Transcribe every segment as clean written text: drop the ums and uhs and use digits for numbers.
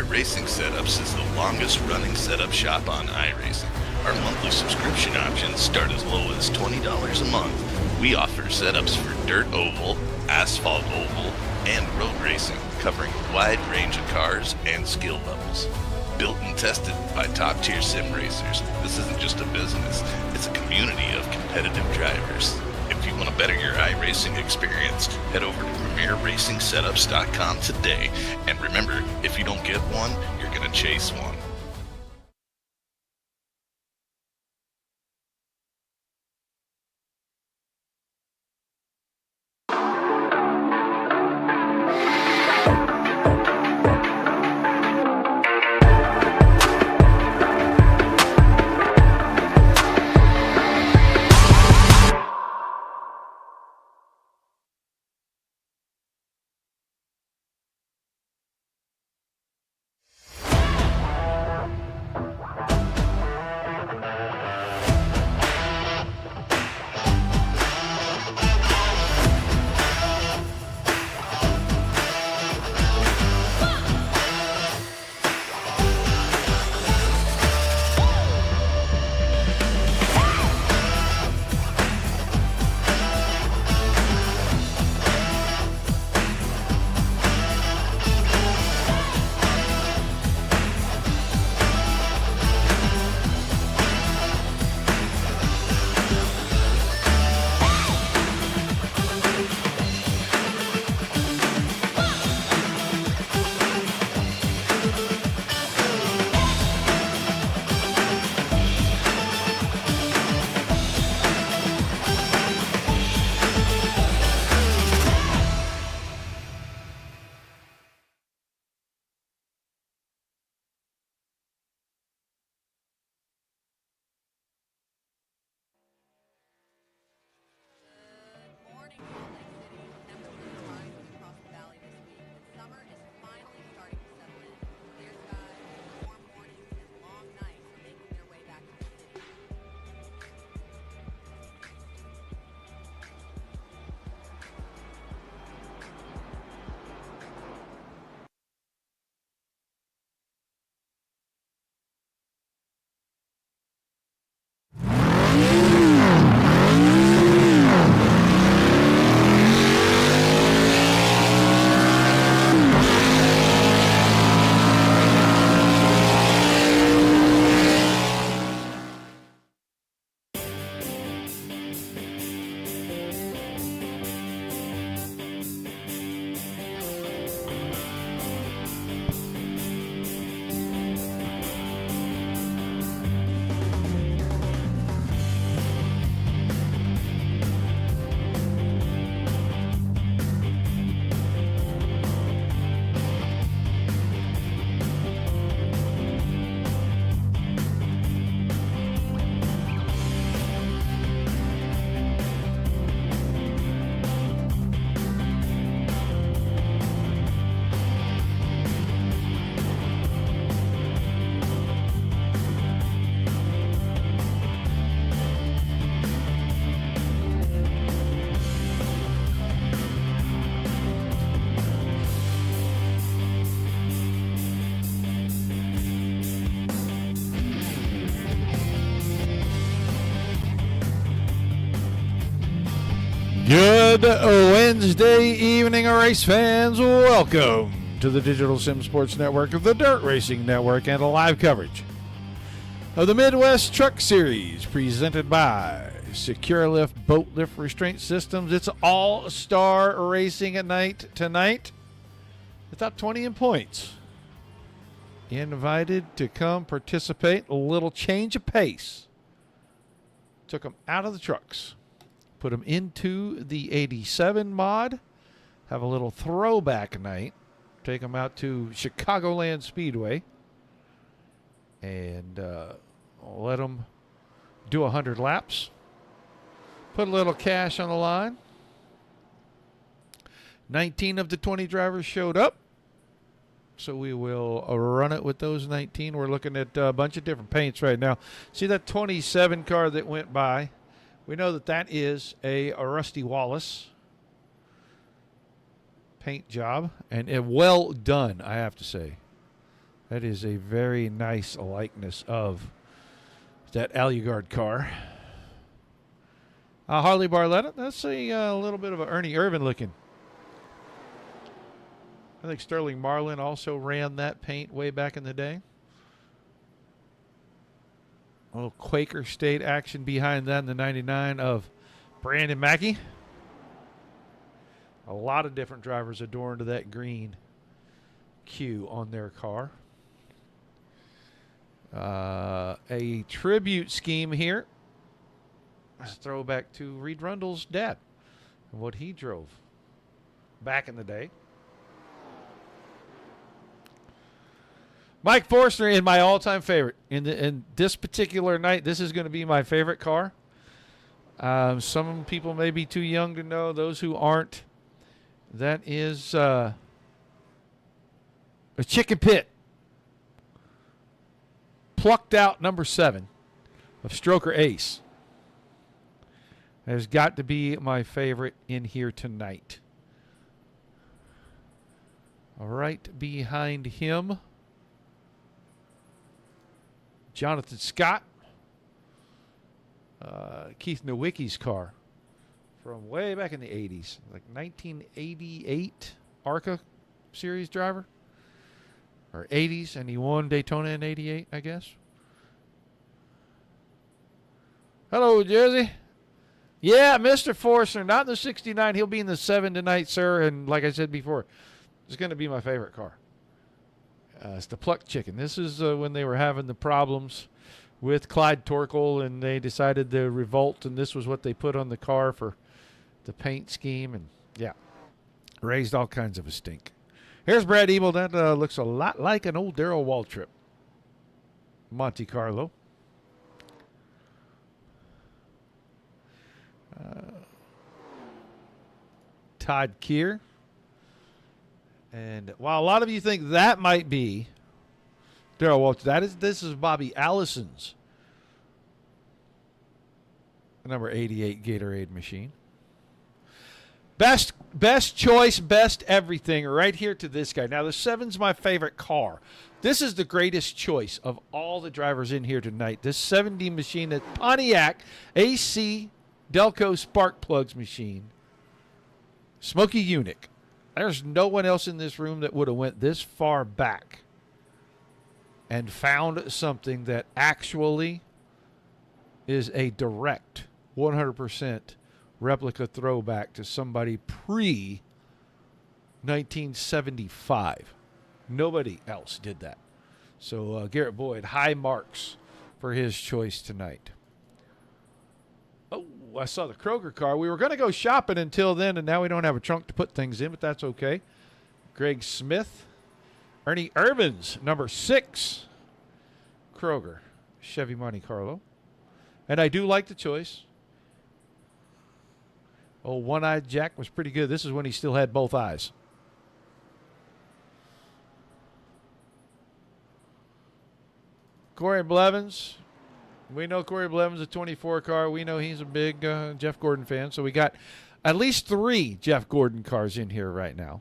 Premier Racing Setups is the longest running setup shop on iRacing. Our monthly subscription options start as low as $20 a month. We offer setups for dirt oval, asphalt oval, and road racing, covering a wide range of cars and skill levels. Built and tested by top-tier sim racers, this isn't just a business, it's a community of competitive drivers. If you want to better your iRacing experience, head over to PremierRacingSetups.com today. And remember, if you don't get one, you're going to chase one. Good Wednesday evening, race fans. Welcome to the Digital Sim Sports Network of the Dirt Racing Network and a live coverage of the Midwest Truck Series presented by SecureALift Boat Lift Restraint Systems. It's all-star racing at night tonight. The top 20 in points. Invited to come participate. A little change of pace. Took them out of the trucks. Put them into the 87 mod. Have a little throwback night. Take them out to Chicagoland Speedway. And let them do 100 laps. Put a little cash on the line. 19 of the 20 drivers showed up. So we will run it with those 19. We're looking at a bunch of different paints right now. See that 27 car that went by? We know that that is a Rusty Wallace paint job, and well done, I have to say. That is a very nice likeness of that Aluguard car. Harley Barletta, that's a little bit of a Ernie Irvin looking. I think Sterling Marlin also ran that paint way back in the day. A little Quaker State action behind that in the 99 of Brandon Mackey. A lot of different drivers adorned to that green Q on their car. A tribute scheme here. Let's throw back to Reed Rundle's dad and what he drove back in the day. Mike Forster in my all-time favorite. In this particular night, this is going to be my favorite car. Some people may be too young to know. Those who aren't, that is a Chicken Pit. Plucked out number 7 of Stroker Ace. Has got to be my favorite in here tonight. Right behind him, Jonathan Scott. Keith Nowicki's car from way back in the 80s, like 1988 ARCA series driver. Or 80s, and he won Daytona in 88, I guess. Hello, Jersey. Yeah, Mr. Forster, not in the 69. He'll be in the 7 tonight, sir. And like I said before, it's going to be my favorite car. It's the Plucked Chicken. This is when they were having the problems with Clyde Torkel, and they decided to revolt, and this was what they put on the car for the paint scheme. And, yeah, raised all kinds of a stink. Here's Brad Ebel. That looks a lot like an old Darrell Waltrip. Monte Carlo. Todd Keir. And while a lot of you think that might be Darrell Waltrip, this is Bobby Allison's number 88 Gatorade machine. Best choice, best everything right here to this guy. Now, the 7's my favorite car. This is the greatest choice of all the drivers in here tonight. This 70 machine, that Pontiac AC Delco spark plugs machine. Smokey Unick. There's no one else in this room that would have went this far back and found something that actually is a direct 100% replica throwback to somebody pre-1975. Nobody else did that. So Garrett Boyd, high marks for his choice tonight. Oh, I saw the Kroger car. We were going to go shopping until then, and now we don't have a trunk to put things in, but that's okay. Greg Smith. Ernie Irvin's number 6 Kroger Chevy Monte Carlo. And I do like the choice. Oh, One-Eyed Jack was pretty good. This is when he still had both eyes. Corey Blevins. We know Corey Blevins, a 24 car. We know he's a big Jeff Gordon fan. So we got at least 3 Jeff Gordon cars in here right now.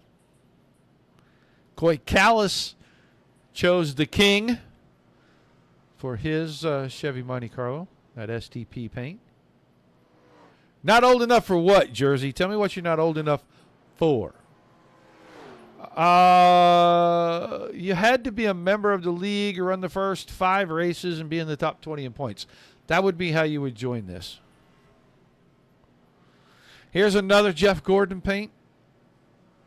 Coy Callis chose the King for his Chevy Monte Carlo, that STP paint. Not old enough for what, Jersey? Tell me what you're not old enough for. You had to be a member of the league or run the first 5 races and be in the top 20 in points. That would be how you would join this. Here's another Jeff Gordon paint.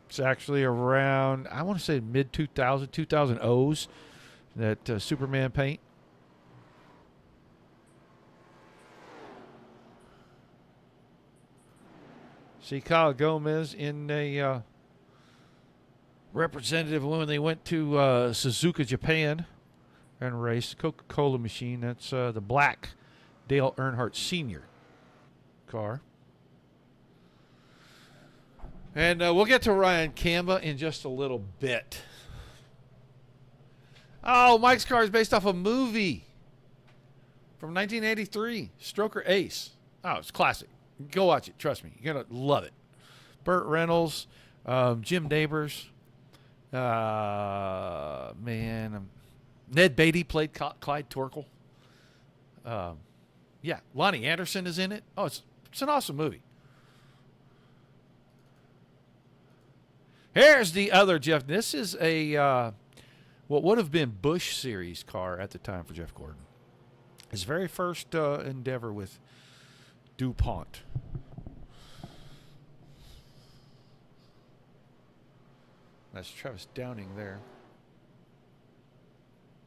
It's actually around, I want to say mid-2000, 2000 O's, that Superman paint. See Kyle Gomez in a representative when they went to Suzuka, Japan, and raced Coca-Cola machine. That's the black Dale Earnhardt Sr. car. And we'll get to Ryan Kamba in just a little bit. Oh, Mike's car is based off a movie from 1983, Stroker Ace. Oh, it's classic. Go watch it. Trust me. You're going to love it. Burt Reynolds, Jim Neighbors. Man, Ned Beatty played Clyde Torkel. Yeah, Lonnie Anderson is in it. Oh, it's an awesome movie. Here's the other Jeff. This is a what would have been Bush series car at the time for Jeff Gordon. His very first endeavor with DuPont. That's Travis Downing there.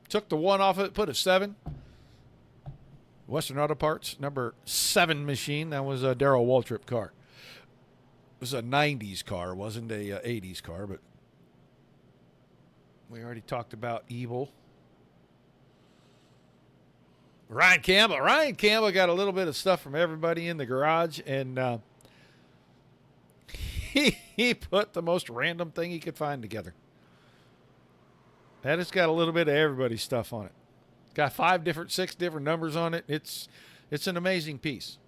Took the 1 off it, put a 7. Western Auto Parts, number 7 machine. That was a Darrell Waltrip car. It was a 90s car. It wasn't a 80s car, but we already talked about Evil. Ryan Campbell. Ryan Campbell got a little bit of stuff from everybody in the garage, and he put the most random thing he could find together. That has got a little bit of everybody's stuff on it. Got 6 different numbers on it. It's an amazing piece.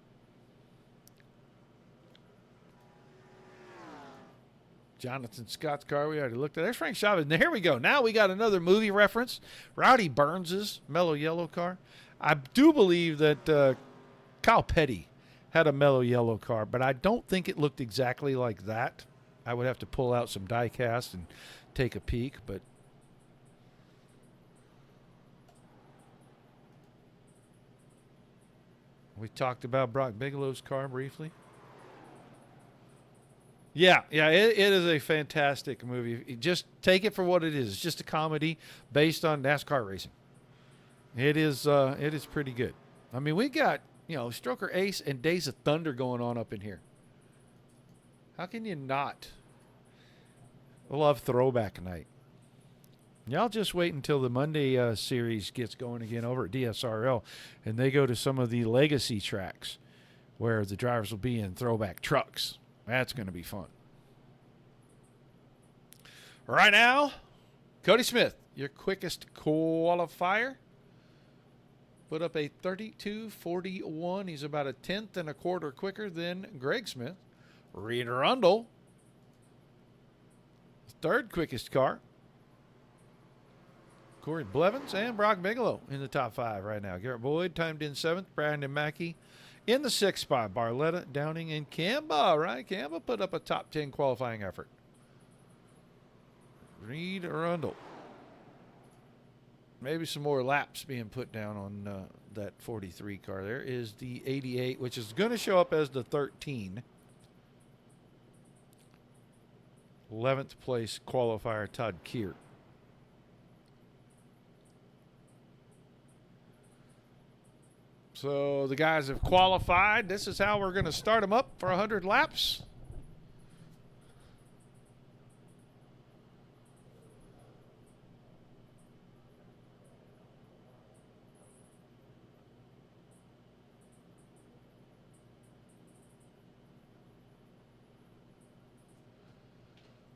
Jonathan Scott's car, we already looked at. There's Frank Chavez. Now, here we go. Now we got another movie reference. Rowdy Burns's Mellow Yellow car. I do believe that Kyle Petty had a Mellow Yellow car, but I don't think it looked exactly like that. I would have to pull out some die cast and take a peek, but we talked about Brock Bigelow's car briefly. Yeah, it is a fantastic movie. Just take it for what it is. It's just a comedy based on NASCAR racing. It is pretty good. I mean, we got, Stroker Ace and Days of Thunder going on up in here. How can you not love Throwback Night? Y'all just wait until the Monday series gets going again over at DSRL, and they go to some of the legacy tracks where the drivers will be in throwback trucks. That's going to be fun. Right now, Cody Smith, your quickest qualifier. Put up a 32.41. He's about a 10th and a quarter quicker than Greg Smith. Reed Rundle, third quickest car. Corey Blevins and Brock Bigelow in the top 5 right now. Garrett Boyd timed in 7th. Brandon Mackey in the 6th spot. Barletta, Downing, and Campbell. Right? Campbell put up a top 10 qualifying effort. Reed Rundle. Maybe some more laps being put down on that 43 car. There is the 88, which is going to show up as the 13. 11th place qualifier, Todd Keir. So the guys have qualified. This is how we're going to start them up for 100 laps.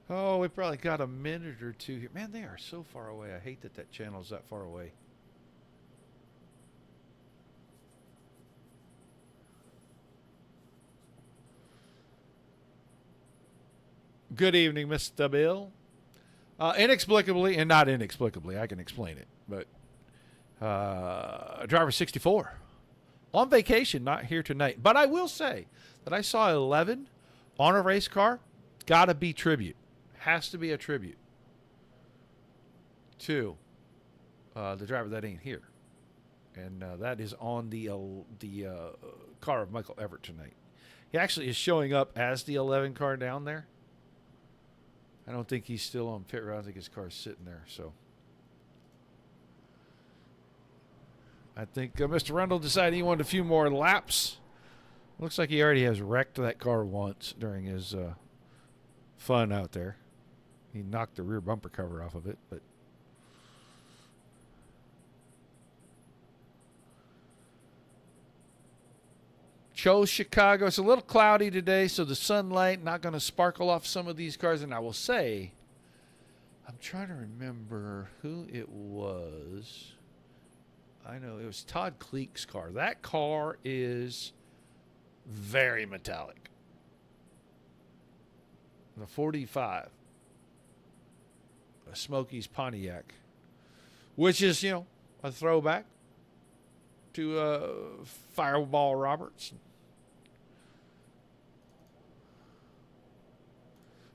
Oh, we probably got a minute or two here. Man, they are so far away. I hate that that channel's that far away. Good evening, Mr. Bill. Inexplicably, and not inexplicably, I can explain it, but driver 64 on vacation, not here tonight. But I will say that I saw 11 on a race car. Got to be tribute. Has to be a tribute to the driver that ain't here. And that is on the car of Michael Everett tonight. He actually is showing up as the 11 car down there. I don't think he's still on pit road. I think his car's sitting there. So I think Mr. Rundle decided he wanted a few more laps. Looks like he already has wrecked that car once during his fun out there. He knocked the rear bumper cover off of it, but chose Chicago. It's a little cloudy today, so the sunlight not going to sparkle off some of these cars. And I will say, I'm trying to remember who it was. I know it was Todd Kleek's car. That car is very metallic. The 45. A Smokies Pontiac. which is, a throwback to Fireball Roberts.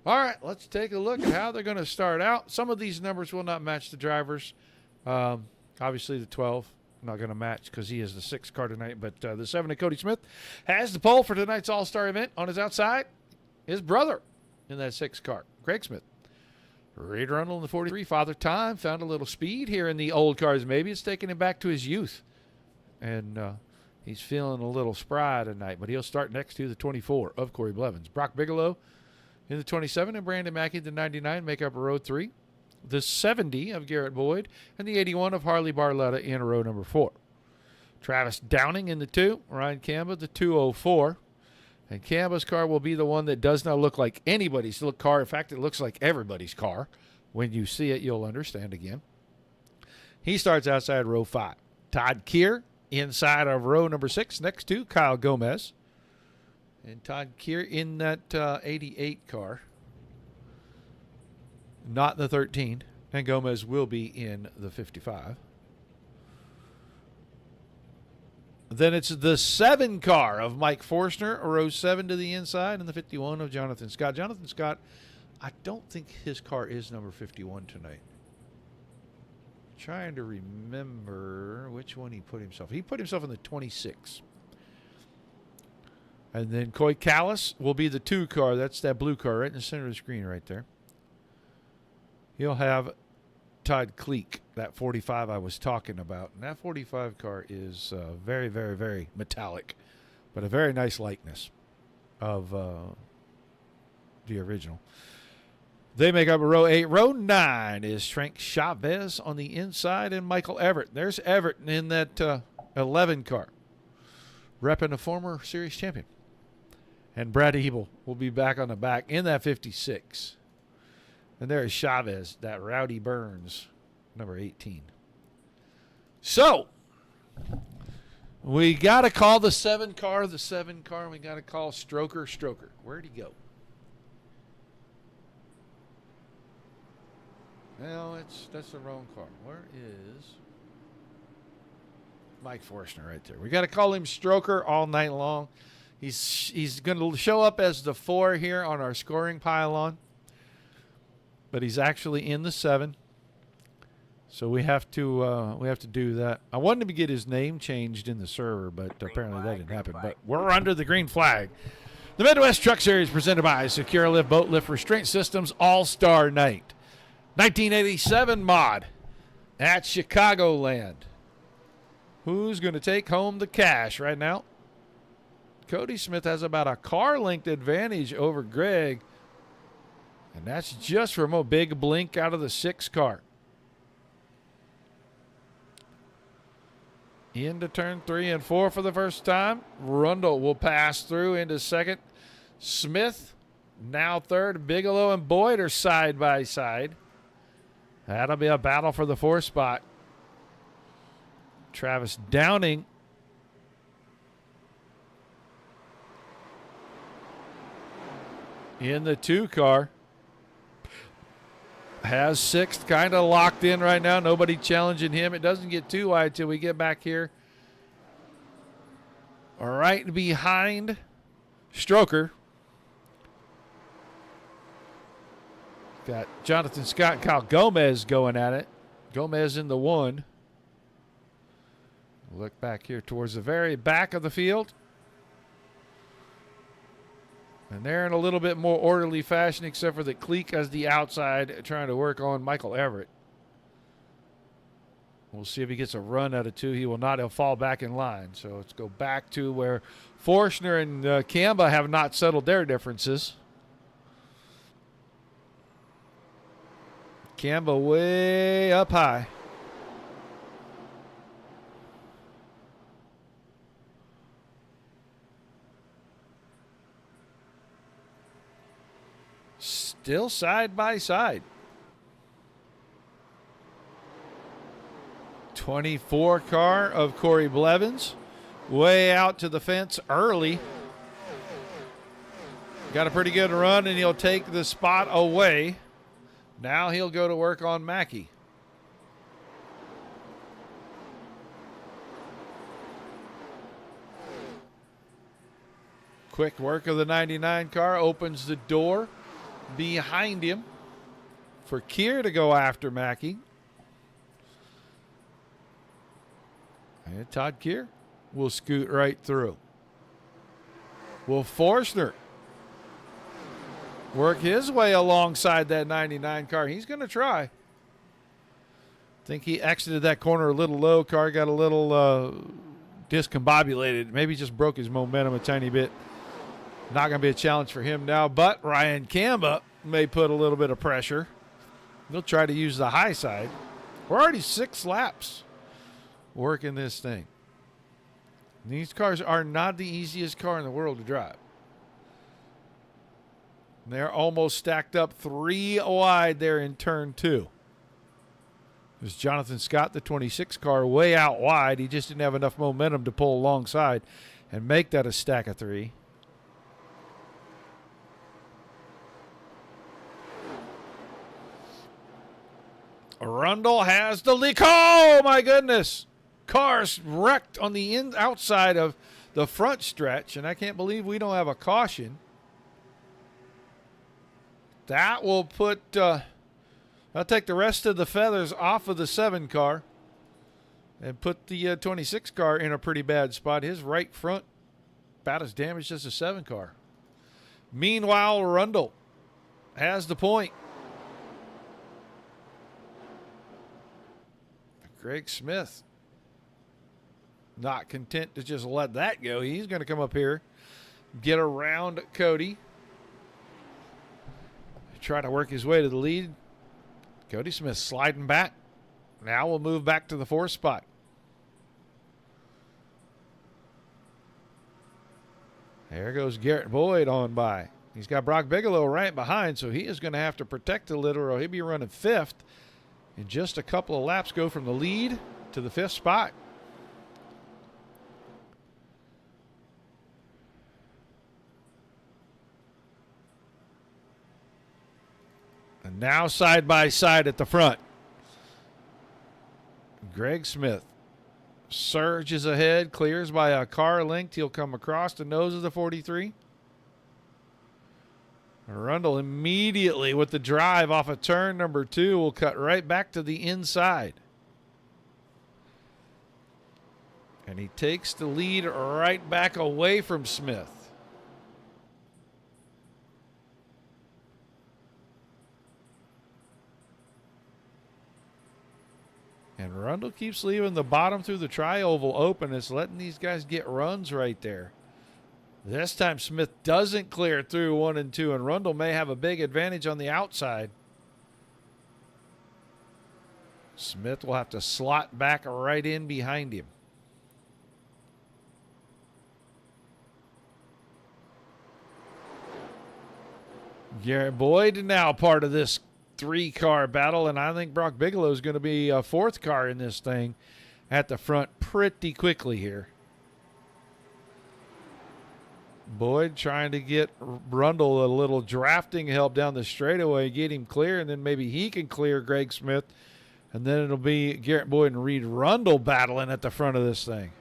All right, let's take a look at how they're going to start out. Some of these numbers will not match the drivers. Obviously, the 12 not going to match because he is the 6th car tonight. But the 7 of Cody Smith has the pole for tonight's All-Star event. On his outside, his brother in that 6th car, Greg Smith. Reed Rundle in the 43. Father Time found a little speed here in the old cars. Maybe it's taking him back to his youth. And he's feeling a little spry tonight. But he'll start next to the 24 of Corey Blevins. Brock Bigelow in the 27 and Brandon Mackey, the 99, make up row 3. The 70 of Garrett Boyd and the 81 of Harley Barletta in row number 4. Travis Downing in the 2, Ryan Camba, the 204. And Camba's car will be the one that does not look like anybody's car. In fact, it looks like everybody's car. When you see it, you'll understand again. He starts outside row 5. Todd Keir inside of row number 6 next to Kyle Gomez. And Todd Keir in that 88 car. Not the 13. And Gomez will be in the 55. Then it's the 7 car of Mike Forstner, row 7 to the inside, and the 51 of Jonathan Scott. Jonathan Scott, I don't think his car is number 51 tonight. Trying to remember which one he put himself. He put himself in the 26. And then Coy Callis will be the 2 car. That's that blue car right in the center of the screen right there. He'll have Todd Cleek, that 45 I was talking about. And that 45 car is very, very, very metallic, but a very nice likeness of the original. They make up row 8. Row 9 is Frank Chavez on the inside and Michael Everett. There's Everett in that 11 car, repping a former series champion. And Brad Ebel will be back on the back in that 56. And there is Chavez, that Rowdy Burns, number 18. So, we got to call the 7 car the 7 car, and we got to call Stroker. Where'd he go? No, that's the wrong car. Where is Mike Forstner right there? We got to call him Stroker all night long. He's going to show up as the 4 here on our scoring pylon. But he's actually in the 7, so we have to do that. I wanted to get his name changed in the server, but apparently that didn't happen. But we're under the green flag. The Midwest Truck Series presented by SecureALift Boat Lift Restraint Systems All-Star Night, 1987 mod at Chicagoland. Who's going to take home the cash right now? Cody Smith has about a car length advantage over Greg. And that's just from a big blink out of the 6 car. Into turn 3 and 4 for the first time. Rundle will pass through into second. Smith now third. Bigelow and Boyd are side by side. That'll be a battle for the 4th spot. Travis Downing in the 2 car. Has 6th kind of locked in right now. Nobody challenging him. It doesn't get too wide till we get back here. All right, behind Stroker. Got Jonathan Scott and Kyle Gomez going at it. Gomez in the 1. Look back here towards the very back of the field. And they're in a little bit more orderly fashion, except for that Cleek as the outside trying to work on Michael Everett. We'll see if he gets a run out of 2. He will not. He'll fall back in line. So let's go back to where Forstner and Camba have not settled their differences. Camba way up high. Still side by side. 24 car of Corey Blevins. Way out to the fence early. Got a pretty good run, and he'll take the spot away. Now he'll go to work on Mackey. Quick work of the 99 car opens the door behind him for Keir to go after Mackey. And Todd Keir will scoot right through. Will Forstner work his way alongside that 99 car? He's going to try. I think he exited that corner a little low. Car got a little discombobulated. Maybe just broke his momentum a tiny bit. Not going to be a challenge for him now, but Ryan Kamba may put a little bit of pressure. He'll try to use the high side. We're already 6 laps working this thing. These cars are not the easiest car in the world to drive. They're almost stacked up 3 wide there in turn 2. There's Jonathan Scott, the 26 car, way out wide. He just didn't have enough momentum to pull alongside and make that a stack of 3. Rundle has the leak. Oh, my goodness. Cars wrecked on the outside of the front stretch, and I can't believe we don't have a caution. That will put, I'll take the rest of the feathers off of the 7 car and put the 26 car in a pretty bad spot. His right front about as damaged as the 7 car. Meanwhile, Rundle has the point. Greg Smith not content to just let that go. He's going to come up here, get around Cody, try to work his way to the lead. Cody Smith sliding back. Now we'll move back to the 4th spot. There goes Garrett Boyd on by. He's got Brock Bigelow right behind, so he is going to have to protect a little or he'll be running 5th. In just a couple of laps, go from the lead to the 5th spot. And now side by side at the front. Greg Smith surges ahead, clears by a car length. He'll come across the nose of the 43. Rundle immediately with the drive off of turn number 2 will cut right back to the inside. And he takes the lead right back away from Smith. And Rundle keeps leaving the bottom through the tri-oval open. It's letting these guys get runs right there. This time Smith doesn't clear through 1 and 2, and Rundle may have a big advantage on the outside. Smith will have to slot back right in behind him. Garrett Boyd now part of this 3-car battle, and I think Brock Bigelow is going to be a 4th car in this thing at the front pretty quickly here. Boyd trying to get Rundle a little drafting help down the straightaway, get him clear, and then maybe he can clear Greg Smith. And then it'll be Garrett Boyd and Reed Rundle battling at the front of this thing.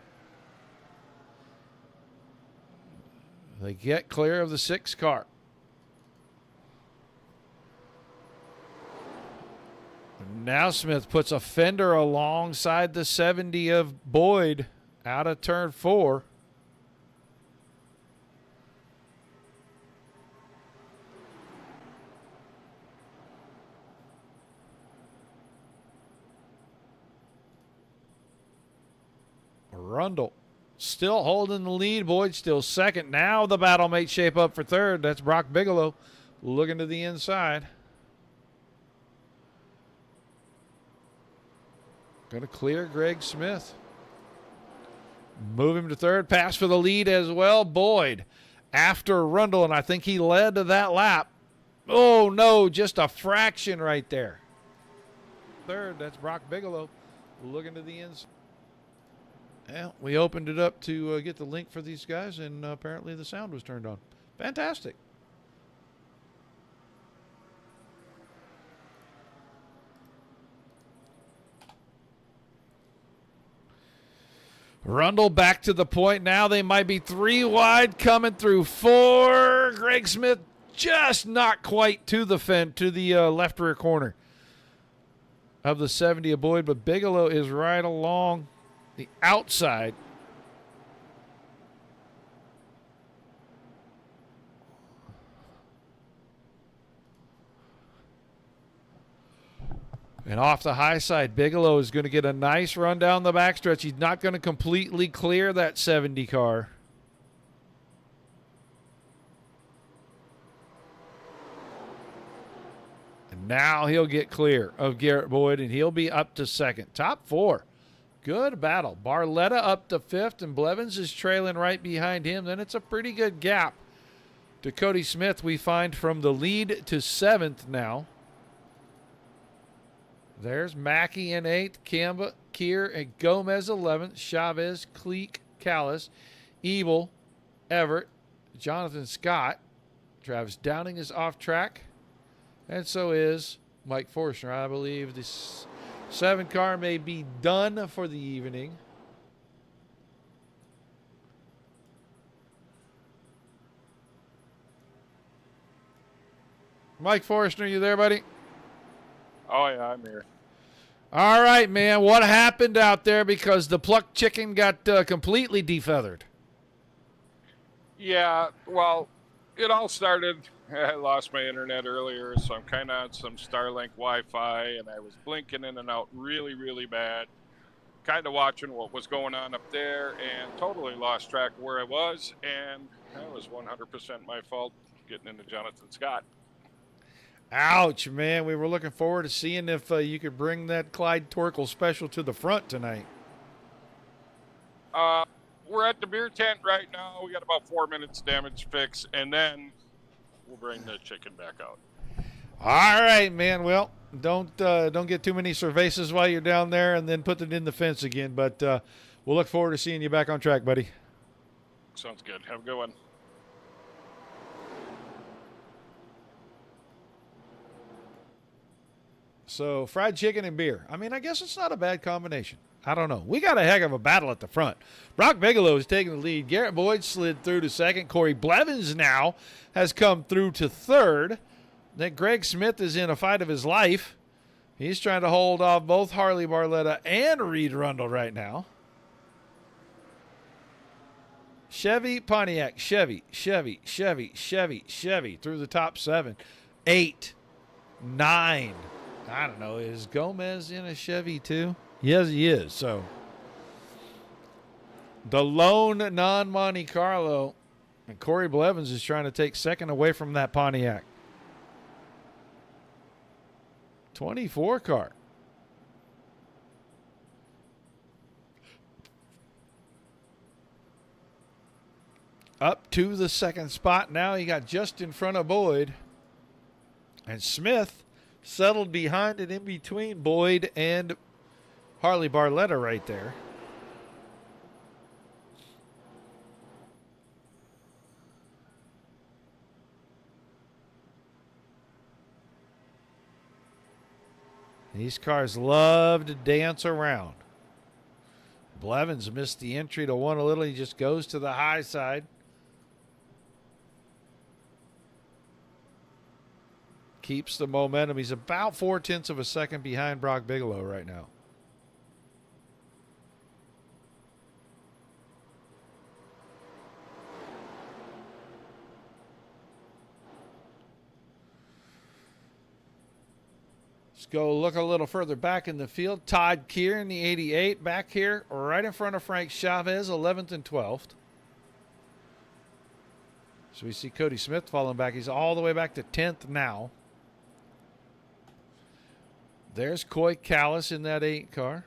They get clear of the 6 car. Now Smith puts a fender alongside the 70 of Boyd out of turn 4. Rundle still holding the lead. Boyd still second. Now the battle may shape up for 3rd. That's Brock Bigelow looking to the inside. Going to clear Greg Smith. Move him to 3rd. Pass for the lead as well. Boyd after Rundle, and I think he led to that lap. Oh, no, just a fraction right there. 3rd, that's Brock Bigelow looking to the inside. Yeah, we opened it up to get the link for these guys, and apparently the sound was turned on. Fantastic. Rundle back to the point now. They might be 3 wide coming through 4. Greg Smith just not quite to the left rear corner of the 70 of Boyd, but Bigelow is right along the outside. And off the high side, Bigelow is going to get a nice run down the backstretch. He's not going to completely clear that 70 car. And now he'll get clear of Garrett Boyd, and he'll be up to second. Top 4. Good battle. Barletta up to 5th, and Blevins is trailing right behind him. Then it's a pretty good gap to Cody Smith, we find, from the lead to 7th now. There's Mackey in 8th, Kamba, Keir, and Gomez 11th, Chavez, Cleek, Callis, Ebel, Everett, Jonathan Scott. Travis Downing is off track, and so is Mike Forstner. I believe this 7 car may be done for the evening. Mike Forstner, you there, buddy? Oh, yeah, I'm here. All right, man. What happened out there? Because the plucked chicken got completely defeathered. Yeah, well, it all started, I lost my internet earlier, so I'm kind of on some Starlink Wi-Fi, and I was blinking in and out really, really bad. Kind of watching what was going on up there, and totally lost track of where I was, and that was 100% my fault getting into Jonathan Scott. Ouch, man. We were looking forward to seeing if you could bring that Clyde Torkel special to the front tonight. We're at the beer tent right now. We got about 4 minutes damage fix, and then we'll bring the chicken back out. All right, man. Well, don't get too many cervezas while you're down there, and then put it in the fence again. But we'll look forward to seeing you back on track, buddy. Sounds good. Have a good one. So, fried chicken and beer. I mean, I guess it's not a bad combination. I don't know. We got a heck of a battle at the front. Brock Bigelow is taking the lead. Garrett Boyd slid through to second. Corey Blevins now has come through to third. Then Greg Smith is in a fight of his life. He's trying to hold off both Harley Barletta and Reed Rundle right now. Chevy, Pontiac, Chevy through the top 7. 8, 9. I don't know. Is Gomez in a Chevy too? Yes, he is. So the lone non-Monte Carlo, and Corey Blevins is trying to take second away from that Pontiac. 24 car. Up to the second spot. Now he got just in front of Boyd. And Smith settled behind and in between Boyd and Harley Barletta right there. These cars love to dance around. Blevins missed the entry to one a little. He just goes to the high side. Keeps the momentum. He's about 0.4 of a second behind Brock Bigelow right now. Let's go look a little further back in the field. Todd Keir in the 88 back here right in front of Frank Chavez, 11th and 12th. So we see Cody Smith falling back. He's all the way back to 10th now. There's Coy Callis in that 8 car.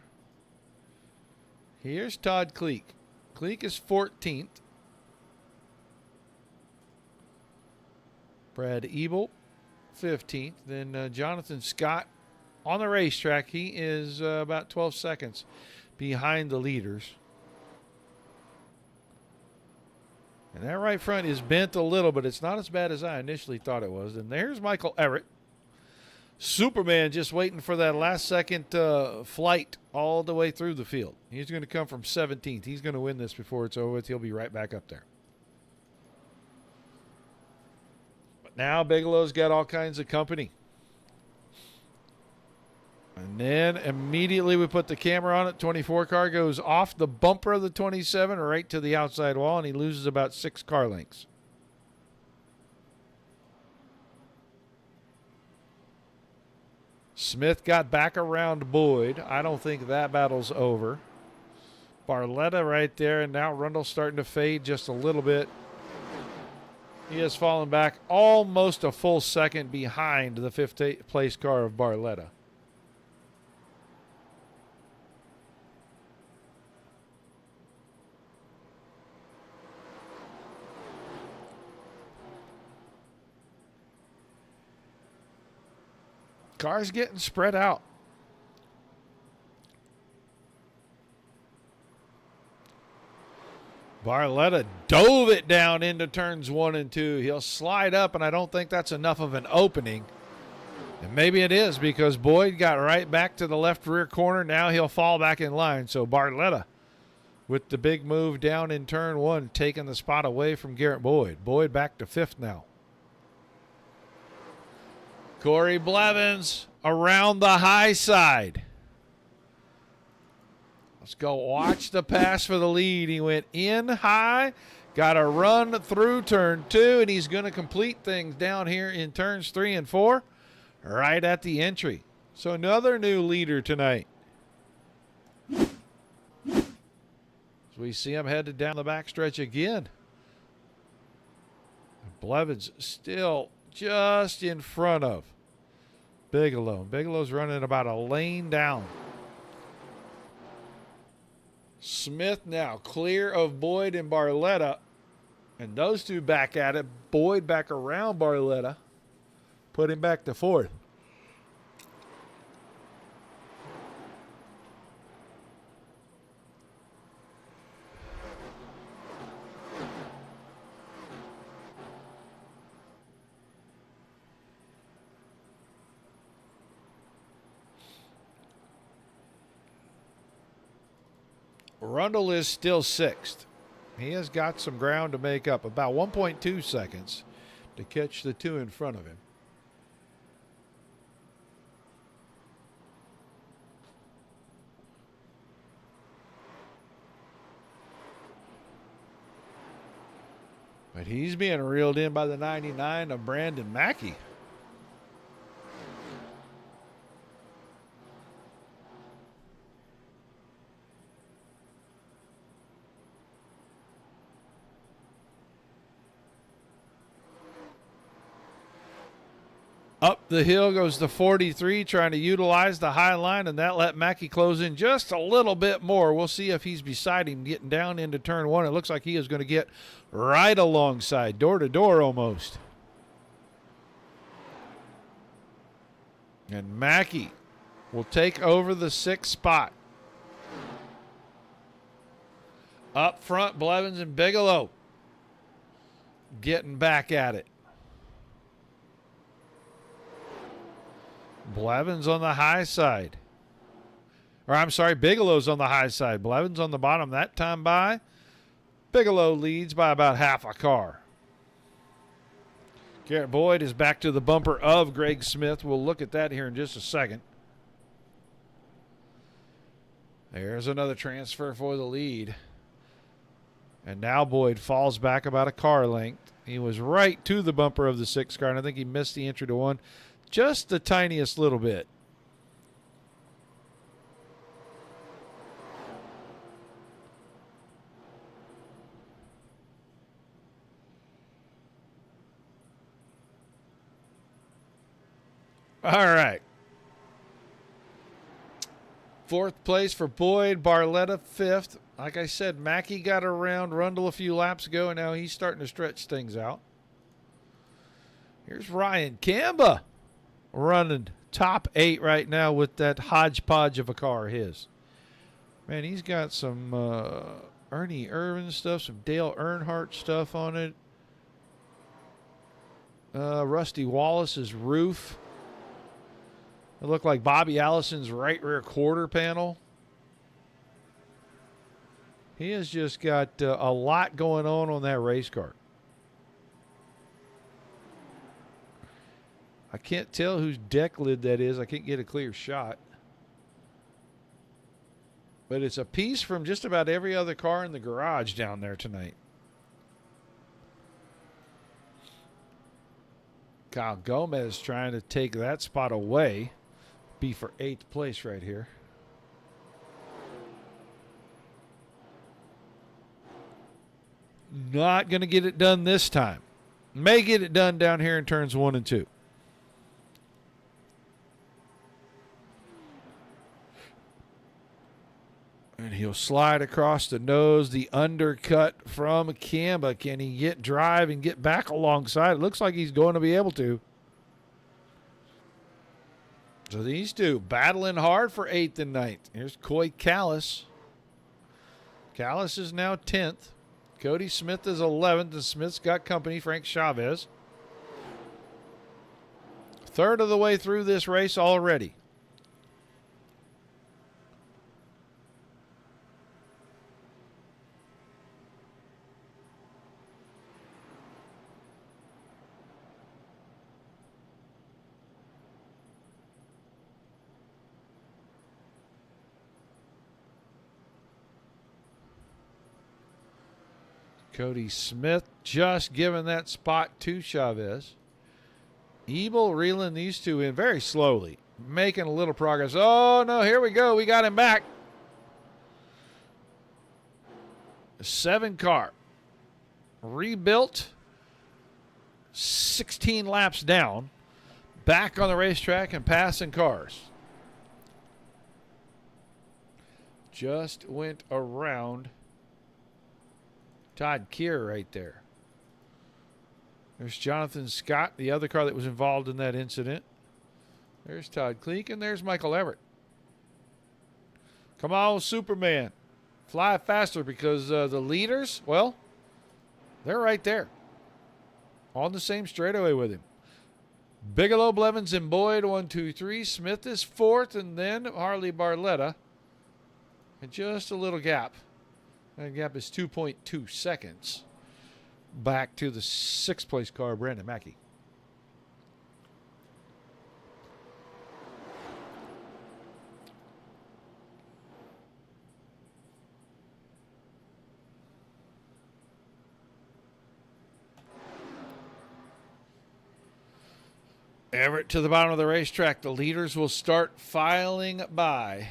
Here's Todd Cleek. Cleek is 14th. Brad Ebel, 15th. Then Jonathan Scott on the racetrack. He is about 12 seconds behind the leaders. And that right front is bent a little, but it's not as bad as I initially thought it was. And there's Michael Everett. Superman just waiting for that last second flight all the way through the field. He's going to come from 17th. He's going to win this before it's over with. He'll be right back up there. But now Bigelow's got all kinds of company. And then immediately we put the camera on it. 24 car goes off the bumper of the 27 right to the outside wall, and he loses about 6 car lengths. Smith got back around Boyd. I don't think that battle's over. Barletta right there, and now Rundle's starting to fade just a little bit. He has fallen back almost a full second behind the 5th place car of Barletta. Cars getting spread out. Barletta dove it down into turns 1 and 2. He'll slide up, and I don't think that's enough of an opening. And maybe it is, because Boyd got right back to the left rear corner. Now he'll fall back in line. So Barletta with the big move down in turn 1, taking the spot away from Garrett Boyd. Boyd back to 5th now. Corey Blevins around the high side. Let's go watch the pass for the lead. He went in high, got a run through turn 2, and he's going to complete things down here in turns 3 and 4 right at the entry. So another new leader tonight. So we see him headed down the backstretch again. Blevins still just in front of Bigelow. Bigelow's running about a lane down. Smith now clear of Boyd and Barletta. And those two back at it. Boyd back around Barletta. Put him back to 4th. Rundle is still 6th. He has got some ground to make up, about 1.2 seconds to catch the 2 in front of him. But he's being reeled in by the 99 of Brandon Mackey. Up the hill goes the 43, trying to utilize the high line, and that let Mackey close in just a little bit more. We'll see if he's beside him getting down into turn 1. It looks like he is going to get right alongside, door to door almost. And Mackey will take over the 6th spot. Up front, Blevins and Bigelow getting back at it. Blevins on the high side. Or I'm sorry, Bigelow's on the high side. Blevins on the bottom that time by. Bigelow leads by about half a car. Garrett Boyd is back to the bumper of Greg Smith. We'll look at that here in just a second. There's another transfer for the lead. And now Boyd falls back about a car length. He was right to the bumper of the 6th car, and I think he missed the entry to 1. Just the tiniest little bit. All right. 4th place for Boyd, Barletta 5th. Like I said, Mackey got around Rundle a few laps ago, and now he's starting to stretch things out. Here's Ryan Kamba running top 8 right now with that hodgepodge of a car his. Man, he's got some Ernie Irvin stuff, some Dale Earnhardt stuff on it. Rusty Wallace's roof. It looked like Bobby Allison's right rear quarter panel. He has just got a lot going on that race car. I can't tell whose deck lid that is. I can't get a clear shot. But it's a piece from just about every other car in the garage down there tonight. Kyle Gomez trying to take that spot away. Be for 8th place right here. Not going to get it done this time. May get it done down here in turns 1 and 2. And he'll slide across the nose, the undercut from Kamba. Can he get drive and get back alongside? It looks like he's going to be able to. So these two battling hard for 8th and 9th. Here's Coy Callis. Callis is now 10th. Cody Smith is 11th, and Smith's got company, Frank Chavez. Third of the way through this race already. Cody Smith just giving that spot to Chavez. Ebel reeling these two in very slowly, making a little progress. Oh, no, here we go. We got him back. A 7 car. Rebuilt. 16 laps down. Back on the racetrack and passing cars. Just went around Todd Keir right there. There's Jonathan Scott, the other car that was involved in that incident. There's Todd Cleek, and there's Michael Everett. Come on, Superman. Fly faster, because the leaders, well, they're right there. On the same straightaway with him. Bigelow, Blevins, and Boyd, 1, 2, 3. Smith is 4th, and then Harley Barletta. And just a little gap. That gap is 2.2 seconds. Back to the 6th place car, Brandon Mackey. Everett to the bottom of the racetrack. The leaders will start filing by.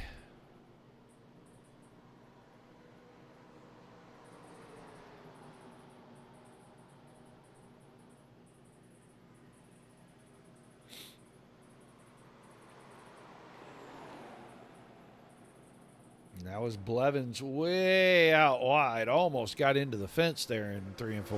That was Blevins way out wide. Almost got into the fence there in 3 and 4.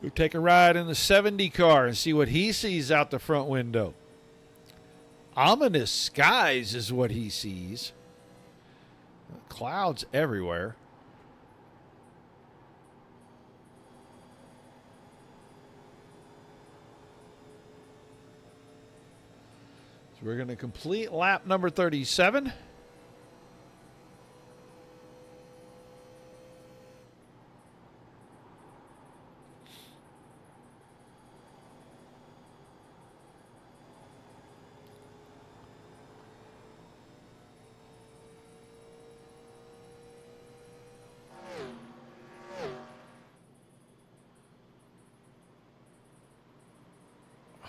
Go take a ride in the 70 car and see what he sees out the front window. Ominous skies is what he sees. Clouds everywhere. So we're going to complete lap number 37.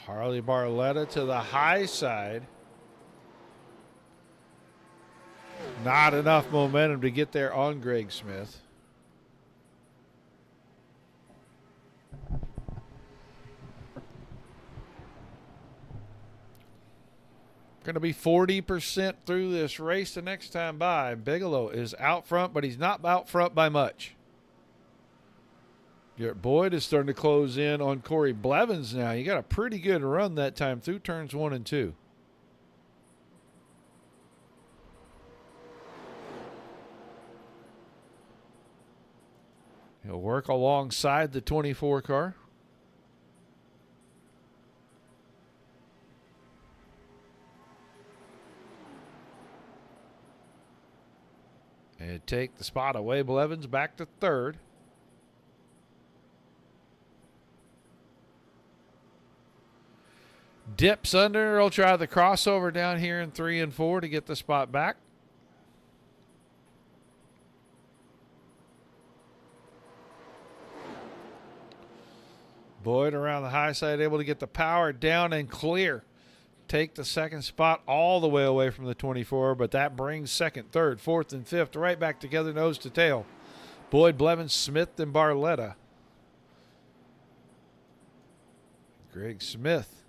Harley Barletta to the high side. Not enough momentum to get there on Greg Smith. Going to be 40% through this race the next time by. Bigelow is out front, but he's not out front by much. Garrett Boyd is starting to close in on Corey Blevins now. He got a pretty good run that time through turns 1 and 2. He'll work alongside the 24 car. And take the spot away. Blevins back to third. Dips under. He'll try the crossover down here in 3 and 4 to get the spot back. Boyd around the high side, able to get the power down and clear. Take the second spot all the way away from the 24, but that brings second, third, fourth, and fifth right back together, nose to tail. Boyd, Blevins, Smith, and Barletta. Greg Smith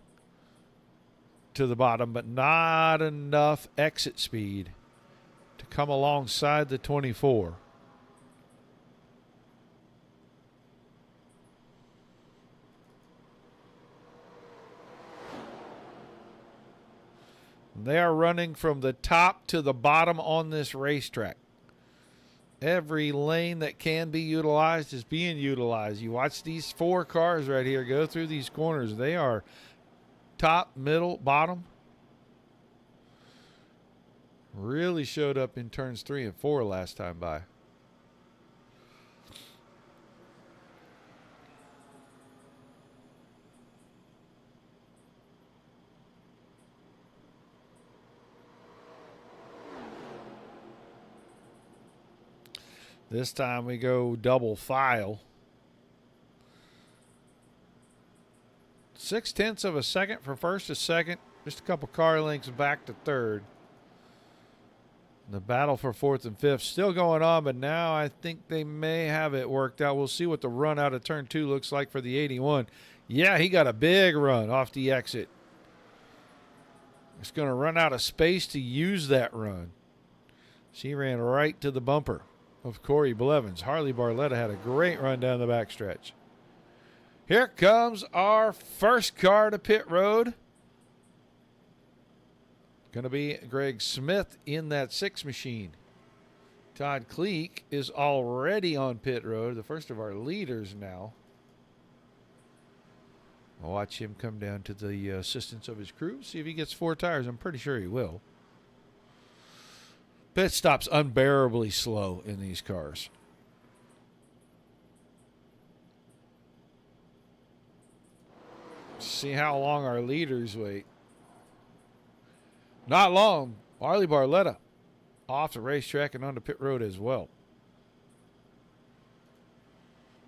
to the bottom, but not enough exit speed to come alongside the 24. They are running from the top to the bottom on this racetrack. Every lane that can be utilized is being utilized. You watch these 4 cars right here go through these corners. They are top, middle, bottom. Really showed up in turns 3 and 4 last time by. This time we go double file. 0.6 of a second from first to second. Just a couple car lengths back to third. The battle for fourth and fifth still going on, but now I think they may have it worked out. We'll see what the run out of turn 2 looks like for the 81. Yeah, he got a big run off the exit. It's going to run out of space to use that run. She ran right to the bumper of Corey Blevins. Harley Barletta had a great run down the backstretch. Here comes our first car to pit road. Going to be Greg Smith in that 6 machine. Todd Cleek is already on pit road, the first of our leaders now. I'll watch him come down to the assistance of his crew, see if he gets 4 tires. I'm pretty sure he will. Pit stop's unbearably slow in these cars. See how long our leaders wait. Not long. Harley Barletta off the racetrack and onto pit road as well.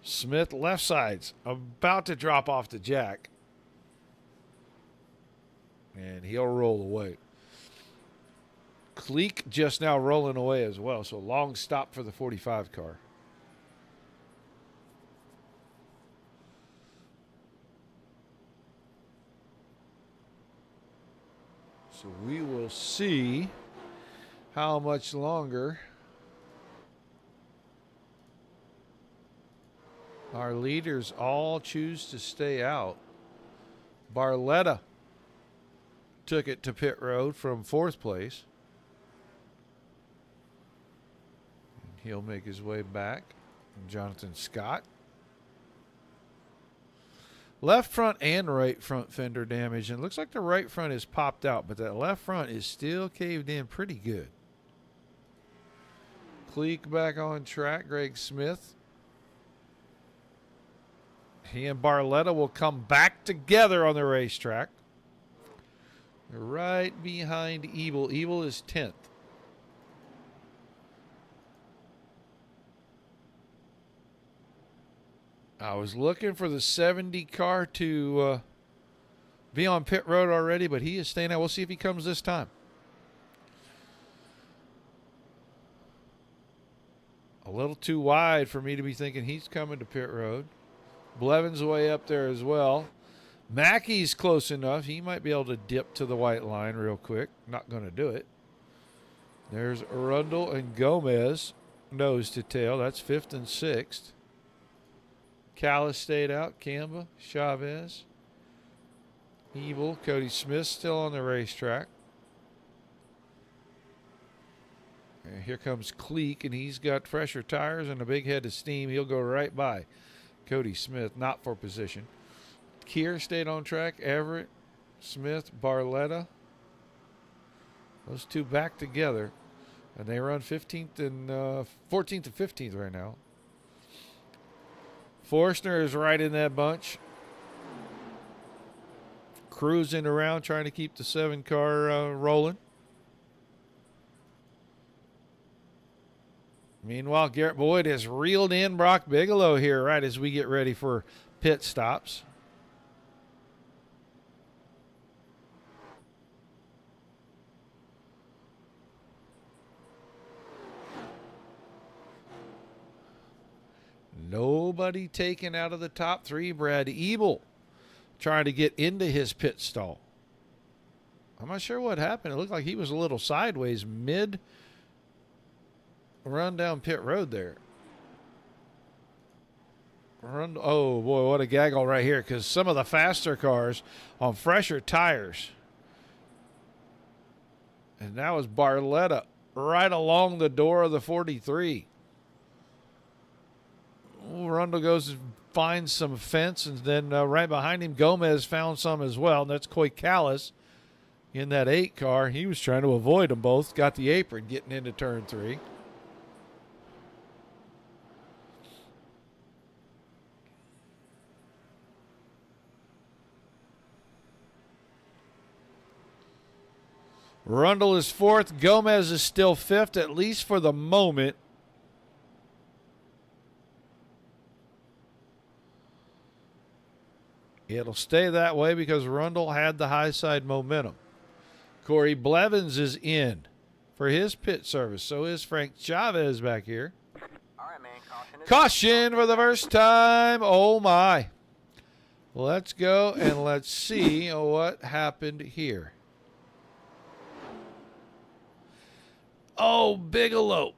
Smith left side's about to drop off the jack. And he'll roll away. Cleek just now rolling away as well. So long stop for the 45 car. So we will see how much longer our leaders all choose to stay out. Barletta took it to pit road from 4th place. And he'll make his way back. Jonathan Scott. Left front and right front fender damage. And it looks like the right front is popped out, but that left front is still caved in pretty good. Cleek back on track. Greg Smith. He and Barletta will come back together on the racetrack. They're right behind Ebel. Ebel is 10th. I was looking for the 70 car to be on pit road already, but he is staying out. We'll see if he comes this time. A little too wide for me to be thinking he's coming to pit road. Blevins way up there as well. Mackey's close enough. He might be able to dip to the white line real quick. Not going to do it. There's Arundel and Gomez nose to tail. That's 5th and 6th. Callis stayed out. Camba, Chavez, Ebel, Cody Smith still on the racetrack. And here comes Cleek, and he's got fresher tires and a big head of steam. He'll go right by Cody Smith, not for position. Keir stayed on track. Everett, Smith, Barletta. Those two back together. And they run 15th and 14th and 15th right now. Forstner is right in that bunch. Cruising around trying to keep the 7-car rolling. Meanwhile, Garrett Boyd has reeled in Brock Bigelow here right as we get ready for pit stops. Nobody taken out of the top 3. Brad Ebel trying to get into his pit stall. I'm not sure what happened. It looked like he was a little sideways mid run down pit road there. Oh, boy, what a gaggle right here, because some of the faster cars on fresher tires. And that was Barletta right along the door of the 43. Rundle goes and finds some fence, and then right behind him, Gomez found some as well. And that's Coy Callis in that 8 car. He was trying to avoid them both. Got the apron getting into turn 3. Rundle is 4th. Gomez is still 5th, at least for the moment. It'll stay that way because Rundle had the high side momentum. Corey Blevins is in for his pit service. So is Frank Chavez back here. All right, man. Caution for the first time. Oh, my. Let's go and let's see what happened here. Oh, Bigelow.